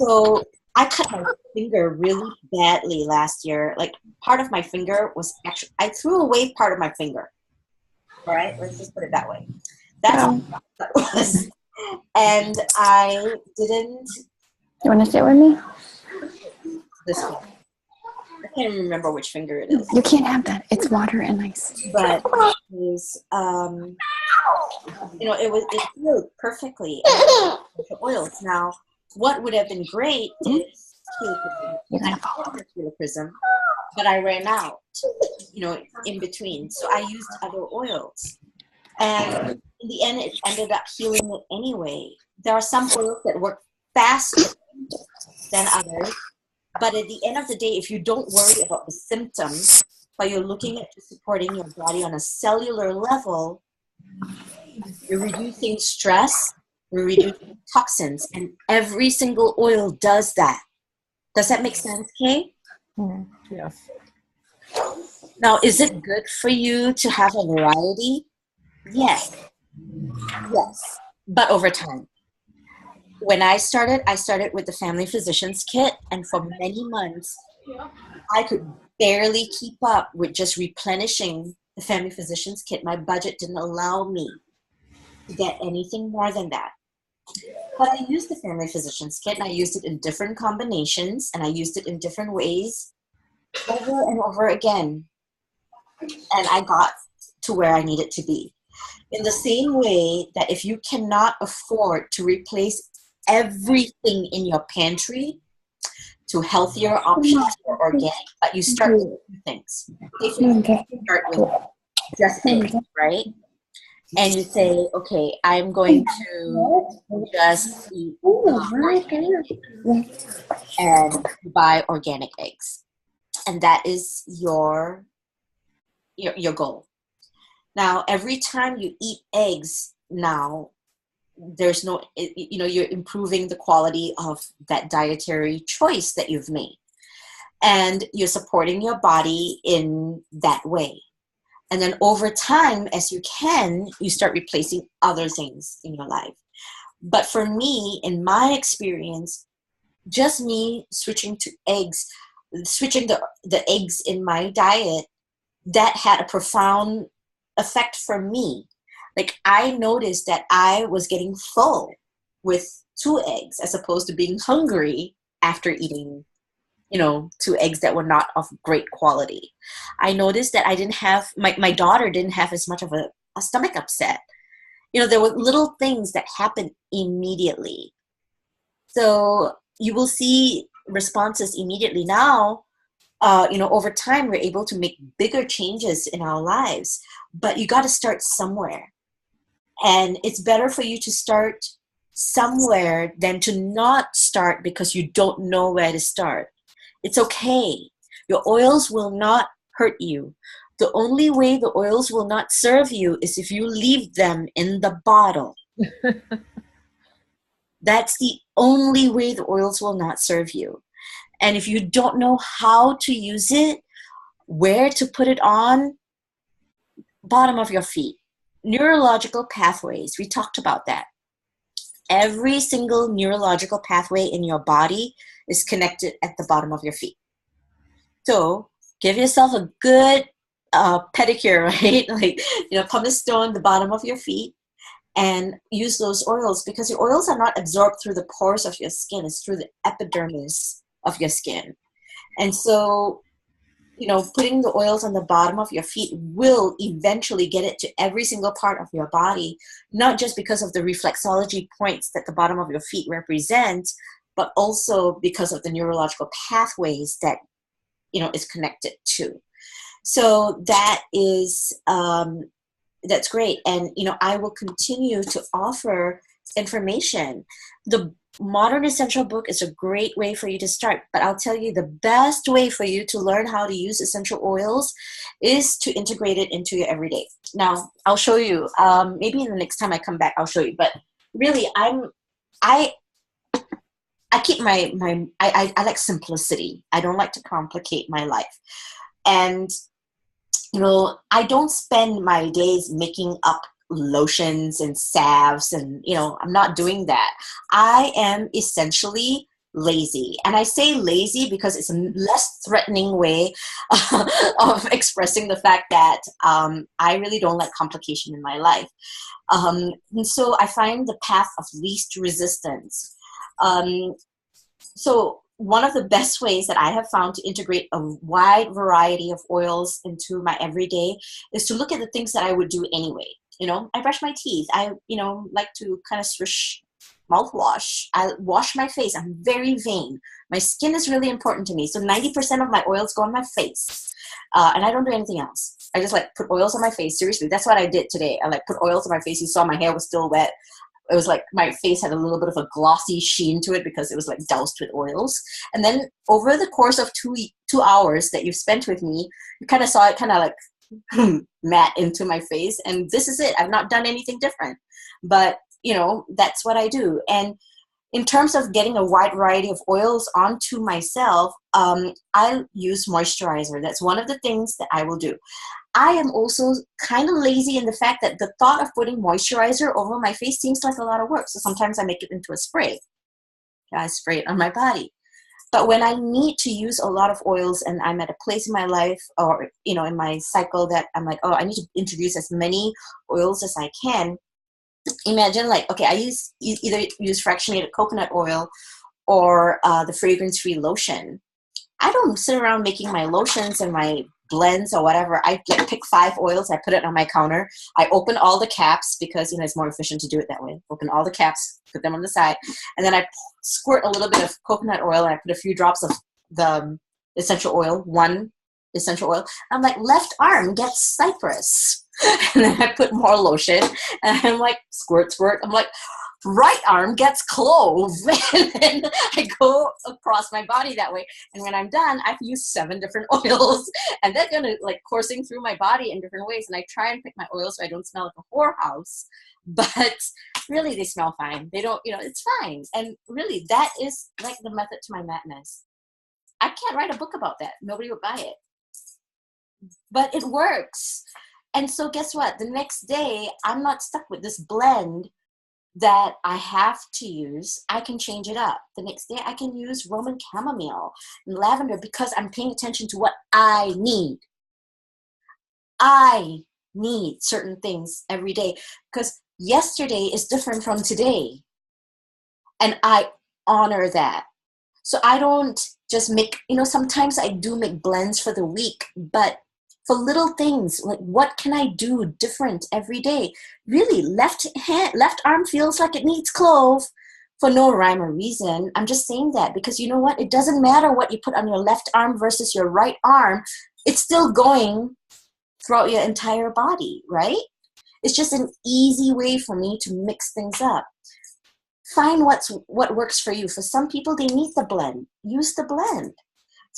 So I cut my finger really badly last year. Like, part of my finger was actually, I threw away part of my finger. All right, let's just put it that way. That's what that was. And I didn't. You want to sit with me? This one. I can't remember which finger it is. You can't have that. It's water and ice. But it was, it flowed perfectly. And the oils. Now, what would have been great is prism, but I ran out, in between. So I used other oils. And in the end, it ended up healing it anyway. There are some oils that work faster than others. But at the end of the day, if you don't worry about the symptoms, but you're looking at supporting your body on a cellular level, you're reducing stress, you're reducing toxins, and every single oil does that. Does that make sense, Kay? Yes. Now, is it good for you to have a variety? Yes. Yes. But over time. When I started with the Family Physicians Kit, and for many months, I could barely keep up with just replenishing the Family Physicians Kit. My budget didn't allow me to get anything more than that. But I used the Family Physicians Kit, and I used it in different combinations, and I used it in different ways over and over again. And I got to where I needed to be. In the same way that if you cannot afford to replace everything in your pantry to healthier options or organic, but you start with two things. If you start with just eggs, right? And you say, okay, I'm going to just eat and buy organic eggs. And that is your goal. Now, every time you eat eggs now, there's no, you're improving the quality of that dietary choice that you've made. And you're supporting your body in that way. And then over time, as you can, you start replacing other things in your life. But for me, in my experience, just me switching to eggs, switching the eggs in my diet, that had a profound effect for me. Like, I noticed that I was getting full with 2 eggs as opposed to being hungry after eating two eggs that were not of great quality. I noticed that I didn't have, my daughter didn't have as much of a stomach upset. There were little things that happened immediately. So you will see responses immediately now. Over time, we're able to make bigger changes in our lives, but you got to start somewhere. And it's better for you to start somewhere than to not start because you don't know where to start. It's okay. Your oils will not hurt you. The only way the oils will not serve you is if you leave them in the bottle. That's the only way the oils will not serve you. And if you don't know how to use it, where to put it on, bottom of your feet. Neurological pathways, we talked about that. Every single neurological pathway in your body is connected at the bottom of your feet. So give yourself a good pedicure, right? Like, pumice stone the bottom of your feet and use those oils, because your oils are not absorbed through the pores of your skin. It's through the epidermis of your skin. And so, putting the oils on the bottom of your feet will eventually get it to every single part of your body, not just because of the reflexology points that the bottom of your feet represent, but also because of the neurological pathways that, is connected to. So that is, that's great. And, I will continue to offer information. The Modern Essential book is a great way for you to start, but I'll tell you the best way for you to learn how to use essential oils is to integrate it into your everyday. Now, I'll show you, maybe in the next time I come back, I'll show you, but really I keep I like simplicity. I don't like to complicate my life. And, I don't spend my days making up lotions and salves and, I'm not doing that. I am essentially lazy. And I say lazy because it's a less threatening way of expressing the fact that I really don't like complication in my life. And so I find the path of least resistance. So one of the best ways that I have found to integrate a wide variety of oils into my everyday is to look at the things that I would do anyway. I brush my teeth. I, like to kind of swish mouthwash. I wash my face. I'm very vain. My skin is really important to me. So 90% of my oils go on my face. And I don't do anything else. I just put oils on my face. Seriously, that's what I did today. I put oils on my face. You saw my hair was still wet. It was my face had a little bit of a glossy sheen to it because it was doused with oils. And then over the course of 2 hours that you've spent with me, you kind of saw it kind of matte into my face. And this is it. I've not done anything different. But, that's what I do. And in terms of getting a wide variety of oils onto myself, I use moisturizer. That's one of the things that I will do. I am also kind of lazy in the fact that the thought of putting moisturizer over my face seems like a lot of work. So sometimes I make it into a spray. I spray it on my body. But when I need to use a lot of oils and I'm at a place in my life or, in my cycle that I'm like, oh, I need to introduce as many oils as I can. Imagine okay, I either use fractionated coconut oil or the fragrance-free lotion. I don't sit around making my lotions and my blends or whatever. I pick 5 oils. I put it on my counter. I open all the caps because it's more efficient to do it that way. Open all the caps, put them on the side, and then I squirt a little bit of coconut oil and I put a few drops of the essential oil. 1 essential oil. I'm left arm gets cypress, and then I put more lotion and I'm squirt. I'm right arm gets clove, and then I go across my body that way. And when I'm done, I've used 7 different oils, and they're gonna coursing through my body in different ways. And I try and pick my oils so I don't smell like a whorehouse, but really they smell fine. They don't, it's fine. And really, that is the method to my madness. I can't write a book about that. Nobody would buy it, but it works. And so guess what? The next day, I'm not stuck with this blend that I have to use. I can change it up. The next day I can use Roman chamomile and lavender because I'm paying attention to what I need. I need certain things every day because yesterday is different from today. And I honor that. So I don't just make, sometimes I do make blends for the week, but for little things, like what can I do different every day? Really, left arm feels like it needs clove for no rhyme or reason. I'm just saying that because you know what? It doesn't matter what you put on your left arm versus your right arm. It's still going throughout your entire body, right? It's just an easy way for me to mix things up. Find what works for you. For some people, they need the blend. Use the blend.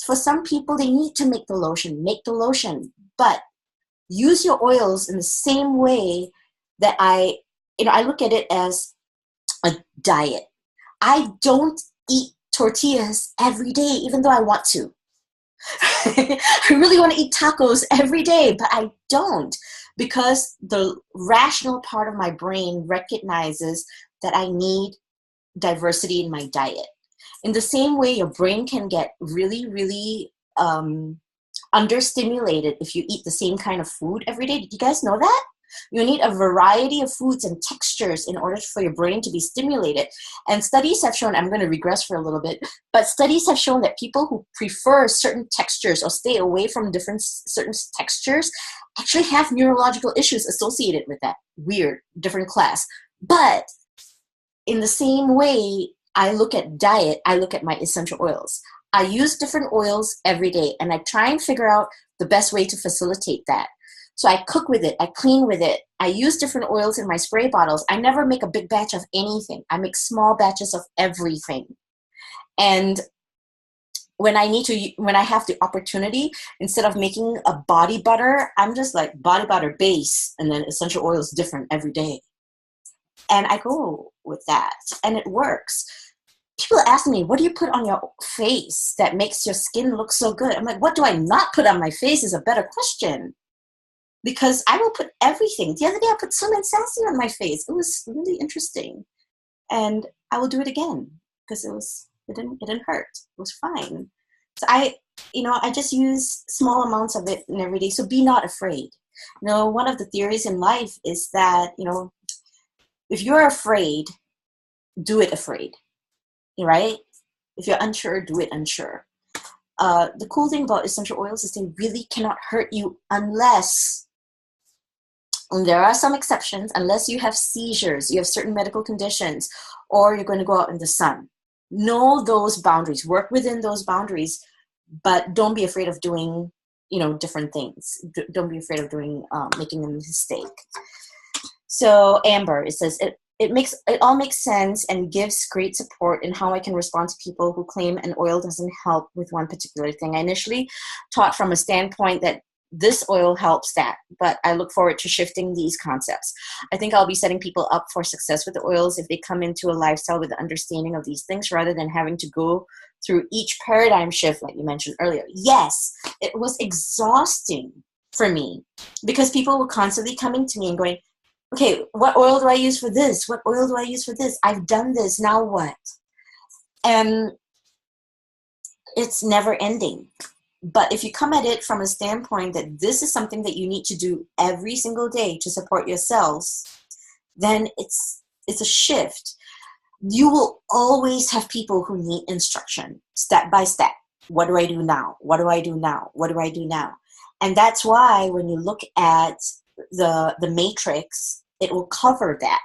For some people, they need to make the lotion. Make the lotion. But use your oils in the same way that I look at it as a diet. I don't eat tortillas every day, even though I want to. I really want to eat tacos every day, but I don't, because the rational part of my brain recognizes that I need diversity in my diet. In the same way, your brain can get really, really understimulated if you eat the same kind of food every day. Did you guys know that? You need a variety of foods and textures in order for your brain to be stimulated. And studies have shown, I'm going to regress for a little bit, but studies have shown that people who prefer certain textures or stay away from certain textures actually have neurological issues associated with that. Weird, different class. But in the same way I look at diet, I look at my essential oils. I use different oils every day, and I try and figure out the best way to facilitate that. So I cook with it, I clean with it, I use different oils in my spray bottles. I never make a big batch of anything. I make small batches of everything. And when I have the opportunity, instead of making a body butter, I'm just like body butter base and then essential oils different every day. And I go with that, and it works. People ask me, what do you put on your face that makes your skin look so good? I'm like, what do I not put on my face is a better question. Because I will put everything. The other day I put some sassy on my face. It was really interesting. And I will do it again because it didn't hurt. It was fine. So I just use small amounts of it in every day. So be not afraid. One of the theories in life is that, if you're afraid, do it afraid, right? If you're unsure, do it unsure. The cool thing about essential oils is they really cannot hurt you unless, and there are some exceptions, unless you have seizures, you have certain medical conditions, or you're going to go out in the sun. Know those boundaries, work within those boundaries, but don't be afraid of doing, different things. Don't be afraid of making a mistake. So Amber, it says, it all makes sense and gives great support in how I can respond to people who claim an oil doesn't help with one particular thing. I initially taught from a standpoint that this oil helps that, but I look forward to shifting these concepts. I think I'll be setting people up for success with the oils if they come into a lifestyle with the understanding of these things rather than having to go through each paradigm shift like you mentioned earlier. Yes, it was exhausting for me because people were constantly coming to me and going, okay, what oil do I use for this? What oil do I use for this? I've done this, now what? And it's never ending. But if you come at it from a standpoint that this is something that you need to do every single day to support yourselves, then it's a shift. You will always have people who need instruction, step by step. What do I do now? What do I do now? What do I do now? And that's why when you look at the matrix, it will cover that,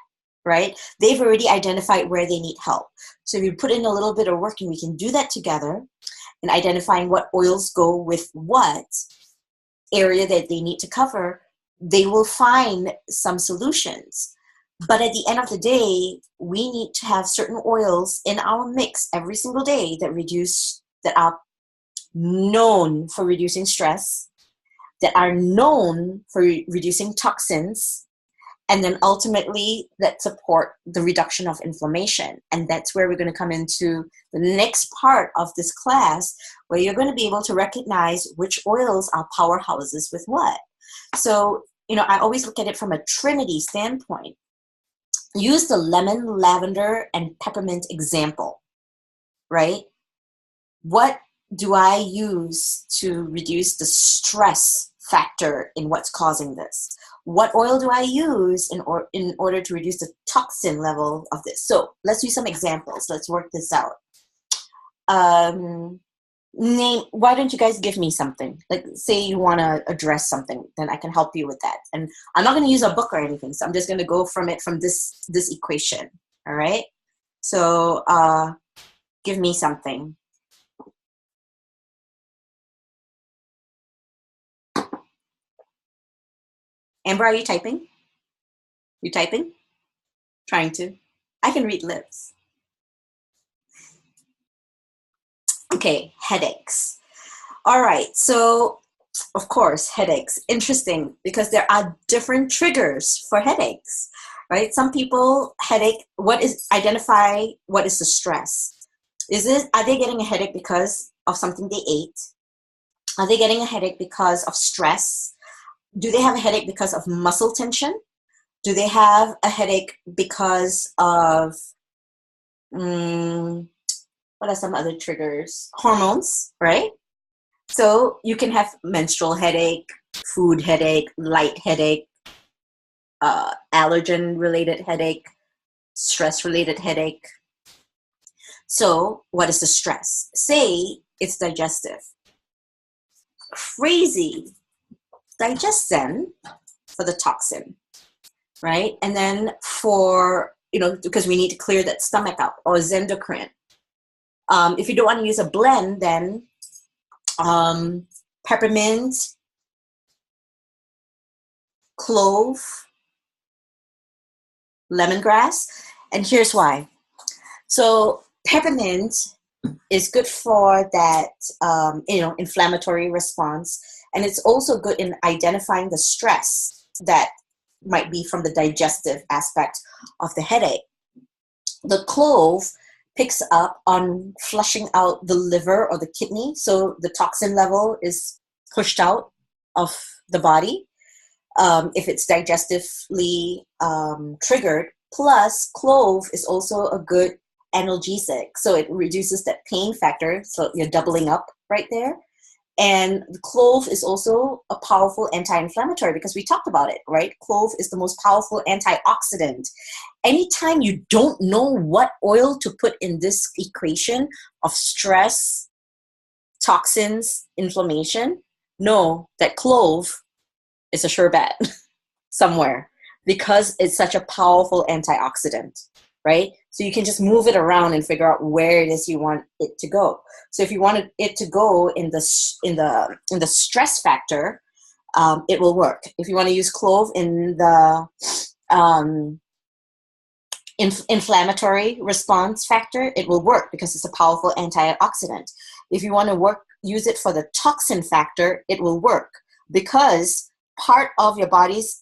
right? They've already identified where they need help. So if you put in a little bit of work and we can do that together and identifying what oils go with what area that they need to cover, they will find some solutions. But at the end of the day, we need to have certain oils in our mix every single day that are known for reducing stress, that are known for reducing toxins, and then ultimately that support the reduction of inflammation. And that's where we're going to come into the next part of this class, where you're going to be able to recognize which oils are powerhouses with what. So, I always look at it from a Trinity standpoint. Use the lemon, lavender, and peppermint example, right? What do I use to reduce the stress factor in what's causing this? What oil do I use in order to reduce the toxin level of this? So let's use some examples. Let's work this out. why don't you guys give me something? Like, say you want to address something, then I can help you with that. And I'm not going to use a book or anything, so I'm just going to go from this equation. All right. So give me something. Amber, are you typing? You typing? Trying to. I can read lips. Okay, headaches. All right, so of course, headaches. Interesting, because there are different triggers for headaches, right? Some people, headache, identify what is the stress? Are they getting a headache because of something they ate? Are they getting a headache because of stress? Do they have a headache because of muscle tension? Do they have a headache because of, what are some other triggers? Hormones, right? So you can have menstrual headache, food headache, light headache, allergen-related headache, stress-related headache. So what is the stress? Say it's digestive. Crazy. Digestion for the toxin, right? And then for, because we need to clear that stomach out, or endocrine. If you don't want to use a blend, then peppermint, clove, lemongrass. And here's why. So peppermint is good for that, inflammatory response. And it's also good in identifying the stress that might be from the digestive aspect of the headache. The clove picks up on flushing out the liver or the kidney, so the toxin level is pushed out of the body if it's digestively triggered. Plus, clove is also a good analgesic, so it reduces that pain factor, so you're doubling up right there. And the clove is also a powerful anti-inflammatory, because we talked about it, right? Clove is the most powerful antioxidant. Anytime you don't know what oil to put in this equation of stress, toxins, inflammation, know that clove is a sure bet somewhere, because it's such a powerful antioxidant, right? So you can just move it around and figure out where it is you want it to go. So if you wanted it to go in the stress factor, it will work. If you want to use clove in the inflammatory response factor, it will work because it's a powerful antioxidant. If you want to use it for the toxin factor, it will work because part of your body's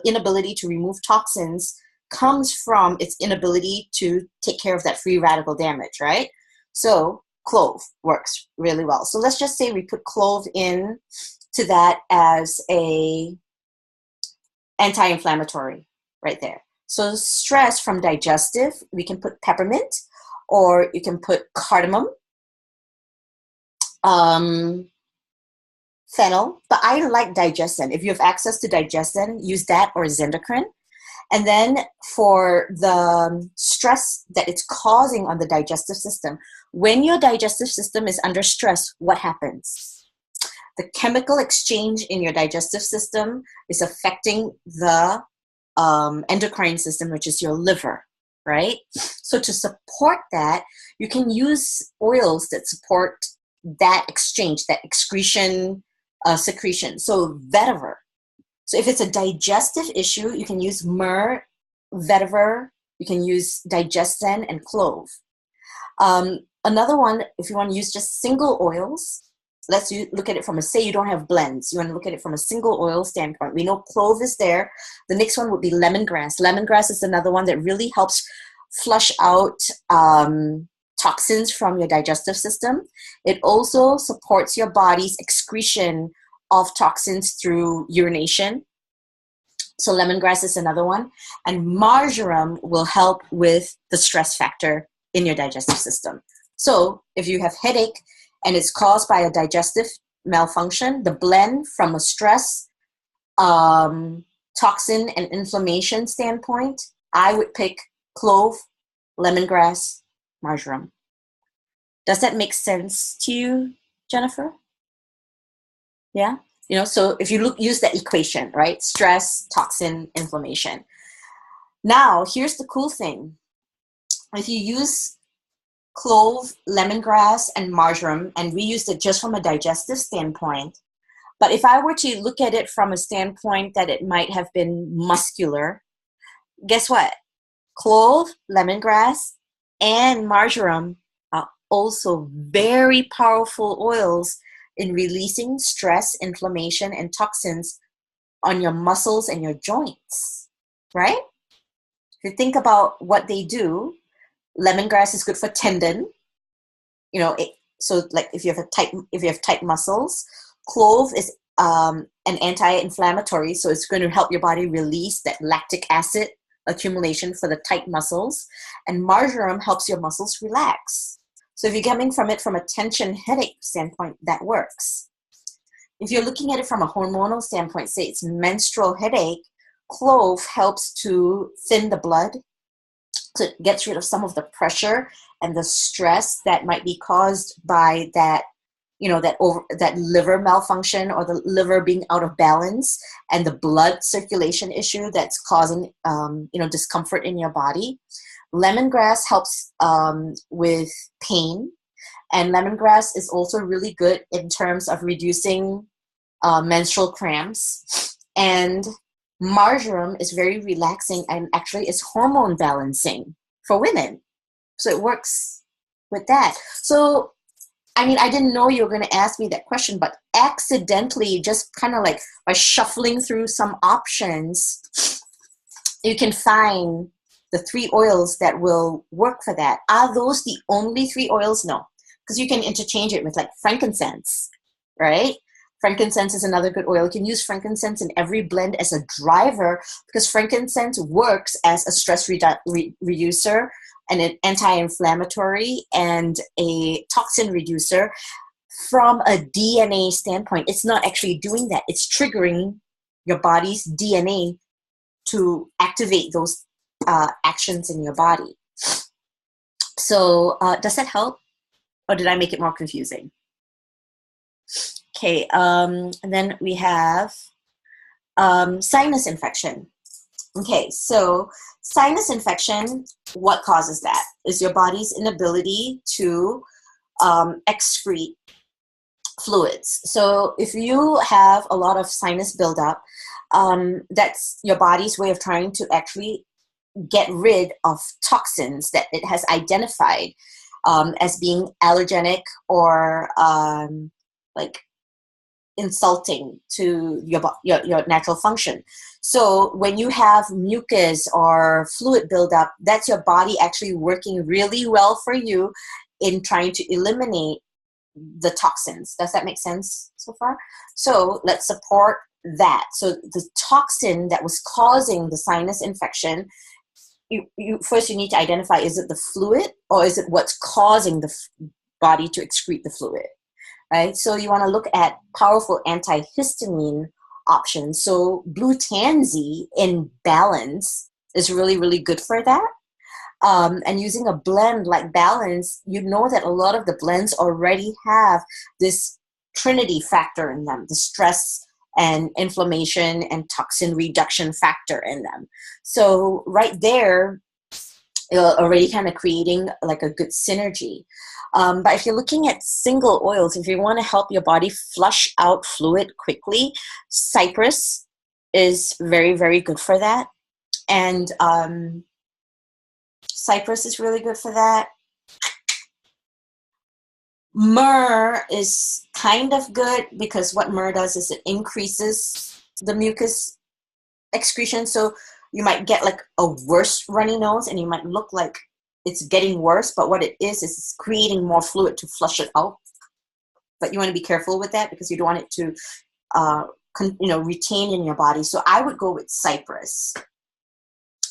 inability to remove toxins comes from its inability to take care of that free radical damage, right? So clove works really well. So let's just say we put clove in to that as a anti-inflammatory right there. So stress from digestive, we can put peppermint, or you can put cardamom, fennel, but I like digestin. If you have access to digestin, use that or zendocrine. And then for the stress that it's causing on the digestive system, when your digestive system is under stress, what happens? The chemical exchange in your digestive system is affecting the endocrine system, which is your liver, right? So to support that, you can use oils that support that exchange, that secretion. So vetiver. So if it's a digestive issue, you can use myrrh, vetiver, you can use digestin, and clove. Another one, if you want to use just single oils, let's look at it from say you don't have blends. You want to look at it from a single oil standpoint. We know clove is there. The next one would be lemongrass. Lemongrass is another one that really helps flush out toxins from your digestive system. It also supports your body's excretion of toxins through urination. So lemongrass is another one. And marjoram will help with the stress factor in your digestive system. So if you have headache and it's caused by a digestive malfunction, the blend from a stress, toxin, and inflammation standpoint, I would pick clove, lemongrass, marjoram. Does that make sense to you, Jennifer? Yeah. So if you use that equation, right? Stress, toxin, inflammation. Now, here's the cool thing. If you use clove, lemongrass, and marjoram, and we used it just from a digestive standpoint, but if I were to look at it from a standpoint that it might have been muscular, guess what? Clove, lemongrass, and marjoram are also very powerful oils in releasing stress, inflammation, and toxins on your muscles and your joints, right? If you think about what they do, lemongrass is good for tendon. So like if you have tight muscles, clove is an anti-inflammatory, so it's going to help your body release that lactic acid accumulation for the tight muscles, and marjoram helps your muscles relax. So if you're coming from it from a tension headache standpoint, that works. If you're looking at it from a hormonal standpoint, say it's menstrual headache, clove helps to thin the blood, so it gets rid of some of the pressure and the stress that might be caused by that that liver malfunction or the liver being out of balance and the blood circulation issue that's causing discomfort in your body. Lemongrass helps with pain, and lemongrass is also really good in terms of reducing menstrual cramps. And marjoram is very relaxing and actually is hormone balancing for women. So it works with that. So I didn't know you were going to ask me that question, but accidentally, just kind of like by shuffling through some options, you can find the 3 oils that will work for that. Are those the only 3 oils? No, because you can interchange it with like frankincense, right? Frankincense is another good oil. You can use frankincense in every blend as a driver because frankincense works as a stress reducer and an anti-inflammatory and a toxin reducer. From a DNA standpoint, it's not actually doing that. It's triggering your body's DNA to activate those actions in your body. So does that help? Or did I make it more confusing? Okay, and then we have sinus infection. Okay, so sinus infection, what causes that? Is your body's inability to excrete fluids. So if you have a lot of sinus buildup, that's your body's way of trying to actually get rid of toxins that it has identified as being allergenic or like insulting to your natural function. So when you have mucus or fluid buildup, that's your body actually working really well for you in trying to eliminate the toxins. Does that make sense so far? So let's support that. So the toxin that was causing the sinus infection, you first you need to identify, is it the fluid or is it what's causing the body to excrete the fluid? Right? So you want to look at powerful antihistamine options. So blue tansy in balance is really, really good for that. And using a blend like Balance, you know that a lot of the blends already have this trinity factor in them, the stress and inflammation and toxin reduction factor in them. So right there, you're already kind of creating like a good synergy. But if you're looking at single oils, if you want to help your body flush out fluid quickly, cypress is very, very good for that. And cypress is really good for that. Myrrh is kind of good because what myrrh does is it increases the mucus excretion. So you might get like a worse runny nose and you might look like it's getting worse, but what it is it's creating more fluid to flush it out. But you want to be careful with that because you don't want it to retain in your body. So I would go with cypress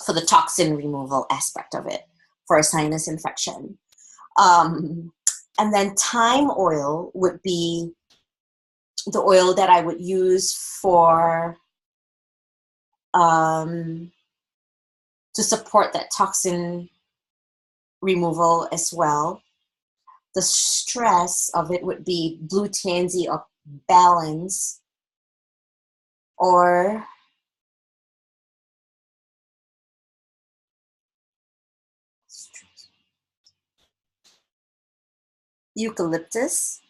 for the toxin removal aspect of it for a sinus infection. And then thyme oil would be the oil that I would use for to support that toxin removal as well. The stress of it would be blue tansy or balance, or eucalyptus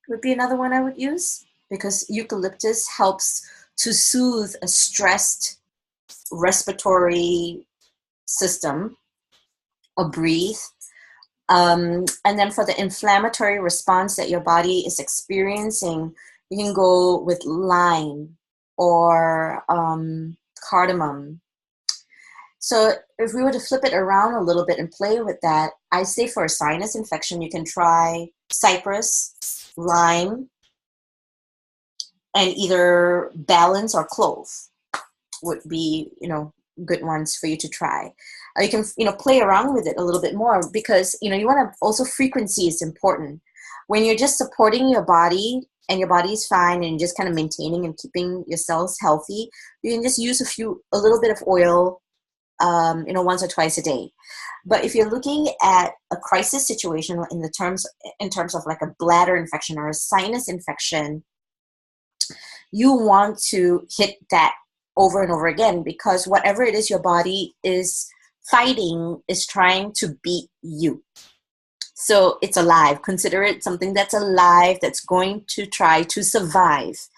would be another one I would use, because eucalyptus helps to soothe a stressed respiratory system or breathe. And then for the inflammatory response that your body is experiencing, you can go with lime or cardamom. So if we were to flip it around a little bit and play with that, I say for a sinus infection, you can try cypress, lime, and either balance or clove would be, good ones for you to try. You can, play around with it a little bit more, because, you want to also, frequency is important. When you're just supporting your body and your body is fine and just kind of maintaining and keeping your cells healthy, you can just use a little bit of oil, once or twice a day. But if you're looking at a crisis situation in terms of like a bladder infection or a sinus infection, you want to hit that over and over again, because whatever it is your body is fighting is trying to beat you. So it's alive. Consider it something that's alive, that's going to try to survive.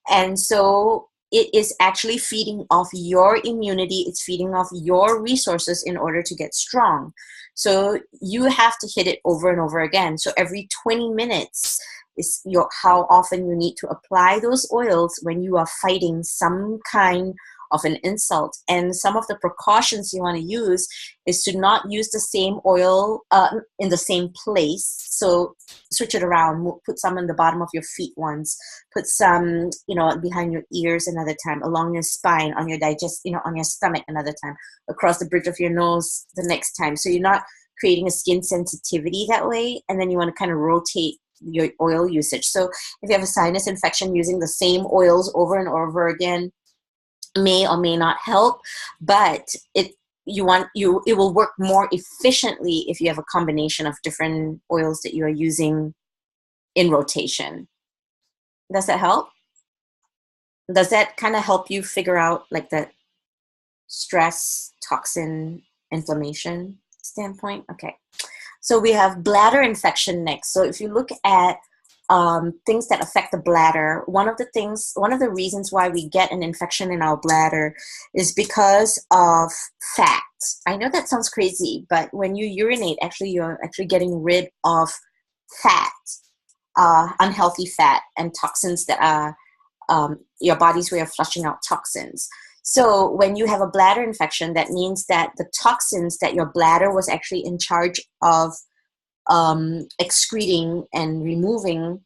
And so it is actually feeding off your immunity. It's feeding off your resources in order to get strong. So you have to hit it over and over again. So every 20 minutes is how often you need to apply those oils when you are fighting some kind of an insult. And some of the precautions you want to use is to not use the same oil in the same place. So switch it around. Put some on the bottom of your feet once. Put some, behind your ears another time, along your spine, on your on your stomach another time, across the bridge of your nose the next time. So you're not creating a skin sensitivity that way. And then you want to kind of rotate your oil usage. So if you have a sinus infection, using the same oils over and over again may or may not help, but it will work more efficiently if you have a combination of different oils that you are using in rotation. Does that help? Does that kind of help you figure out like the stress, toxin, inflammation standpoint? Okay. So we have bladder infection next. So if you look at things that affect the bladder, one of the reasons why we get an infection in our bladder is because of fat. I know that sounds crazy, but when you urinate, you're actually getting rid of fat, unhealthy fat, and toxins that are your body's way of flushing out toxins. So when you have a bladder infection, that means that the toxins that your bladder was actually in charge of excreting and removing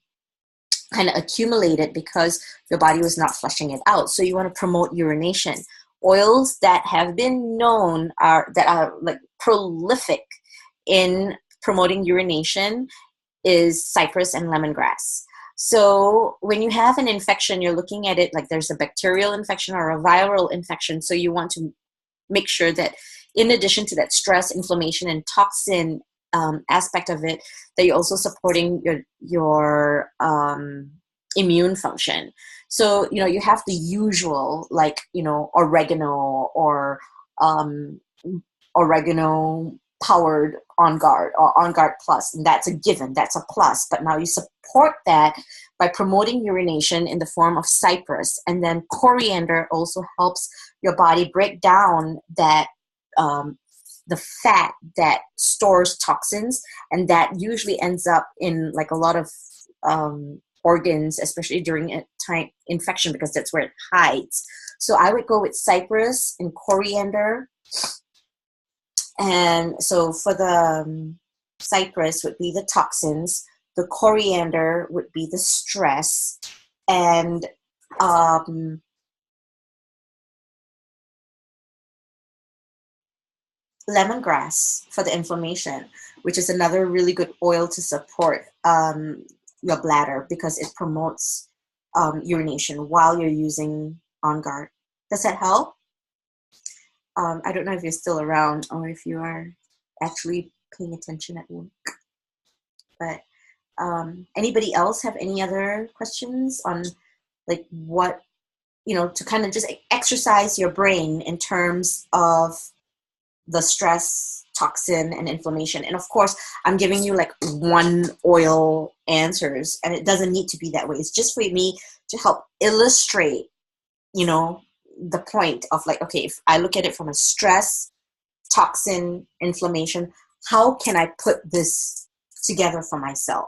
kind of accumulated because your body was not flushing it out. So you want to promote urination. Oils that have been known that are like prolific in promoting urination is cypress and lemongrass. So when you have an infection, you're looking at it like there's a bacterial infection or a viral infection. So you want to make sure that in addition to that stress, inflammation, and toxin aspect of it, that you're also supporting your immune function. So, you have the usual, like, oregano or oregano powered On Guard or On Guard Plus, and that's a given, that's a plus. But now you support that by promoting urination in the form of cypress, and then coriander also helps your body break down that the fat that stores toxins, and that usually ends up in like a lot of organs, especially during a time infection, because that's where it hides. So I would go with cypress and coriander. And so for the cypress would be the toxins, the coriander would be the stress, and lemongrass for the inflammation, which is another really good oil to support your bladder, because it promotes urination while you're using On Guard. Does that help? I don't know if you're still around or if you are actually paying attention at work. But anybody else have any other questions on like what, to kind of just exercise your brain in terms of the stress, toxin, and inflammation? And of course, I'm giving you like one oil answers, and it doesn't need to be that way. It's just for me to help illustrate, the point of like, okay, if I look at it from a stress, toxin, inflammation, how can I put this together for myself?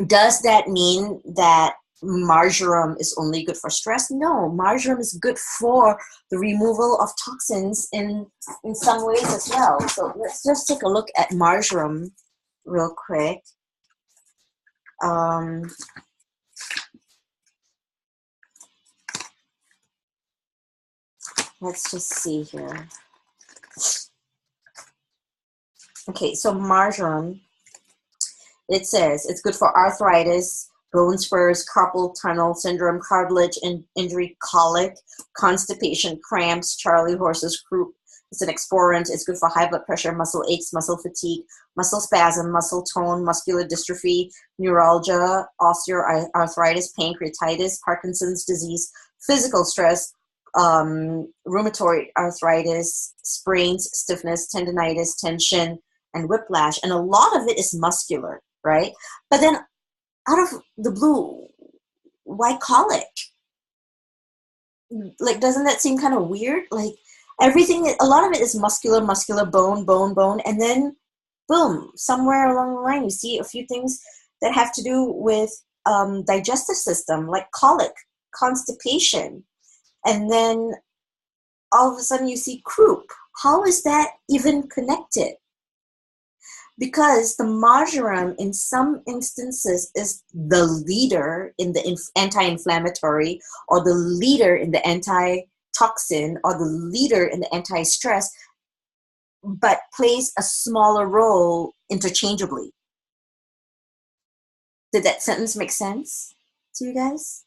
Does that mean that marjoram is only good for stress? No, marjoram is good for the removal of toxins in some ways as well. So let's just take a look at marjoram real quick. Let's just see here. Okay, so marjoram, it says it's good for arthritis, bone spurs, carpal tunnel syndrome, cartilage injury, colic, constipation, cramps, Charlie horse's croup. It's an exfoliant. It's good for high blood pressure, muscle aches, muscle fatigue, muscle spasm, muscle tone, muscular dystrophy, neuralgia, osteoarthritis, pancreatitis, Parkinson's disease, physical stress, rheumatoid arthritis, sprains, stiffness, tendonitis, tension, and whiplash. And a lot of it is muscular, right? But then out of the blue, why colic? Like, doesn't that seem kind of weird? Like, everything, a lot of it is muscular, bone, and then boom, somewhere along the line, you see a few things that have to do with digestive system, like colic, constipation, and then all of a sudden you see croup. How is that even connected? Because the marjoram in some instances is the leader in the anti-inflammatory, or the leader in the anti-toxin, or the leader in the anti-stress, but plays a smaller role interchangeably. Did that sentence make sense to you guys?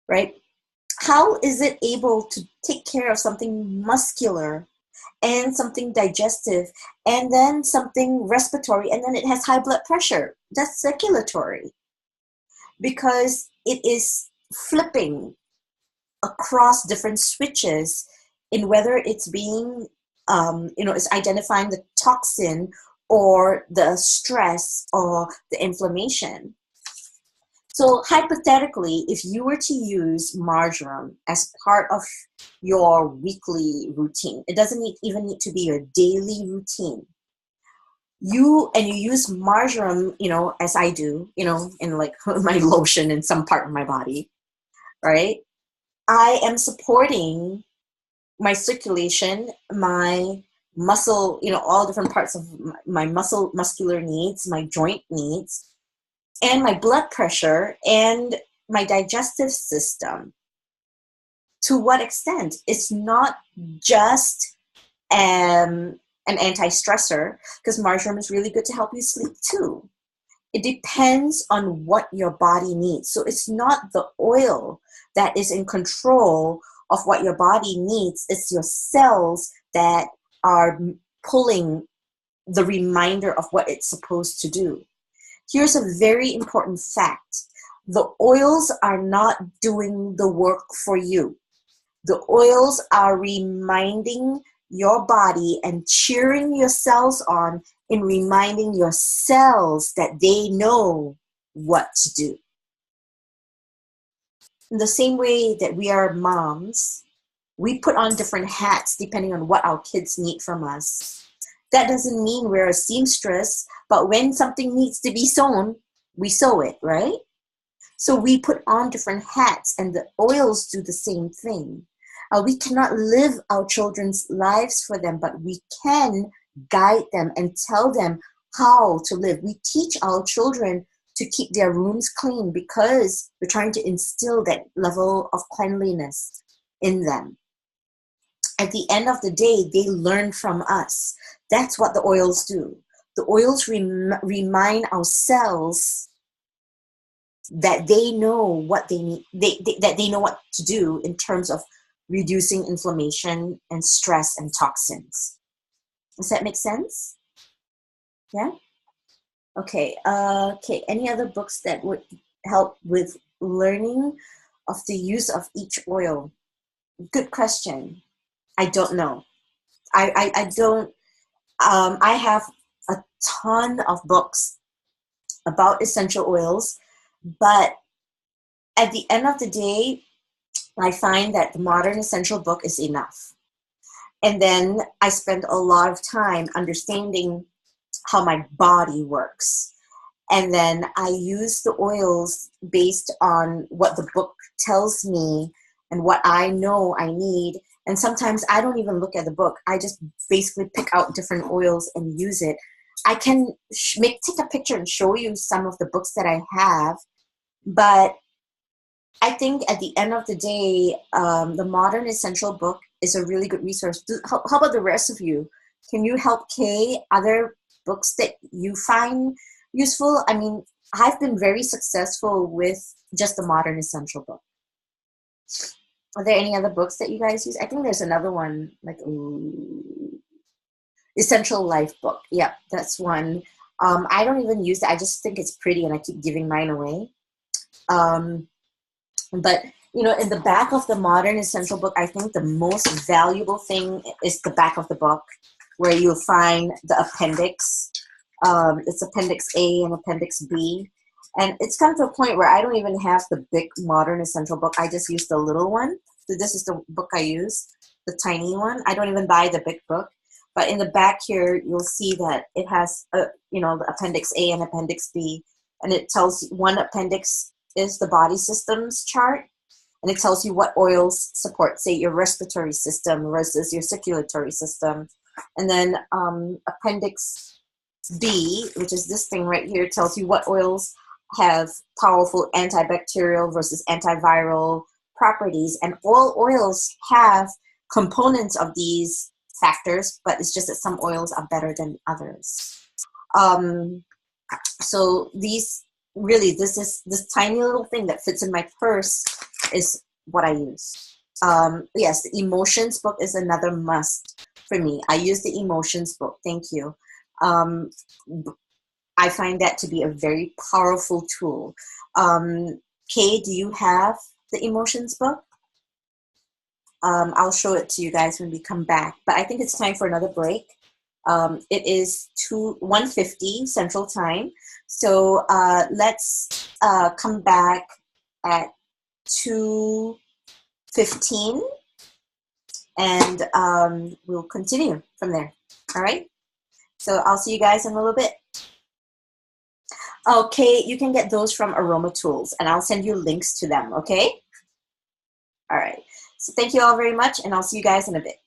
Right? How is it able to take care of something muscular and something digestive and then something respiratory, and then it has high blood pressure? That's circulatory, because it is flipping across different switches in whether it's being, it's identifying the toxin or the stress or the inflammation. So hypothetically, if you were to use marjoram as part of your weekly routine, it doesn't even need to be your daily routine. You use marjoram, as I do, in like my lotion in some part of my body, right? I am supporting my circulation, my muscle, all different parts of my muscular needs, my joint needs, and my blood pressure and my digestive system. To what extent? It's not just an anti-stressor, because marjoram is really good to help you sleep too. It depends on what your body needs. So it's not the oil that is in control of what your body needs. It's your cells that are pulling the reminder of what it's supposed to do. Here's a very important fact. The oils are not doing the work for you. The oils are reminding your body and cheering your cells on in reminding your cells that they know what to do. In the same way that we are moms, we put on different hats depending on what our kids need from us. That doesn't mean we're a seamstress, but when something needs to be sewn, we sew it, right? So we put on different hats, and the oils do the same thing. We cannot live our children's lives for them, but we can guide them and tell them how to live. We teach our children to keep their rooms clean because we're trying to instill that level of cleanliness in them. At the end of the day, they learn from us. That's what the oils do. The oils remind our cells that they know what they need, that they know what to do in terms of reducing inflammation and stress and toxins. Does that make sense? Yeah? Okay. Okay. Any other books that would help with learning of the use of each oil? Good question. I don't know. I don't. I have a ton of books about essential oils, but at the end of the day, I find that the modern essential book is enough. And then I spend a lot of time understanding how my body works. And then I use the oils based on what the book tells me and what I know I need. And sometimes I don't even look at the book. I just basically pick out different oils and use it. I can take a picture and show you some of the books that I have, but I think at the end of the day, the Modern Essential book is a really good resource. How about the rest of you? Can you help Kay other books that you find useful? I mean, I've been very successful with just the Modern Essential book. Are there any other books that you guys use? I think there's another one, like Essential Life book. Yeah, that's one. I don't even use it. I just think it's pretty and I keep giving mine away. But you know, in the back of the Modern Essential book, I think the most valuable thing is the back of the book, where you'll find the appendix. It's Appendix A and Appendix B, and it's come to a point where I don't even have the big Modern Essential book. I just use the little one. So this is the book I use, the tiny one. I don't even buy the big book. But in the back here, you'll see that it has, you know, the Appendix A and Appendix B, and it tells you one appendix is the body systems chart, and it tells you what oils support, say, your respiratory system versus your circulatory system. And then Appendix B, which is this thing right here, tells you what oils have powerful antibacterial versus antiviral properties. And all oils have components of these factors, but it's just that some oils are better than others. So these really, this tiny little thing that fits in my purse is what I use. Yes, the emotions book is another must for me. I use the emotions book. Thank you. I find that to be a very powerful tool. Kay, do you have the emotions book? I'll show it to you guys when we come back. But I think it's time for another break. It is 1:50 Central Time. So let's come back at 2:15, and we'll continue from there. All right? So I'll see you guys in a little bit. Okay, you can get those from Aroma Tools, and I'll send you links to them, okay? All right. So thank you all very much, and I'll see you guys in a bit.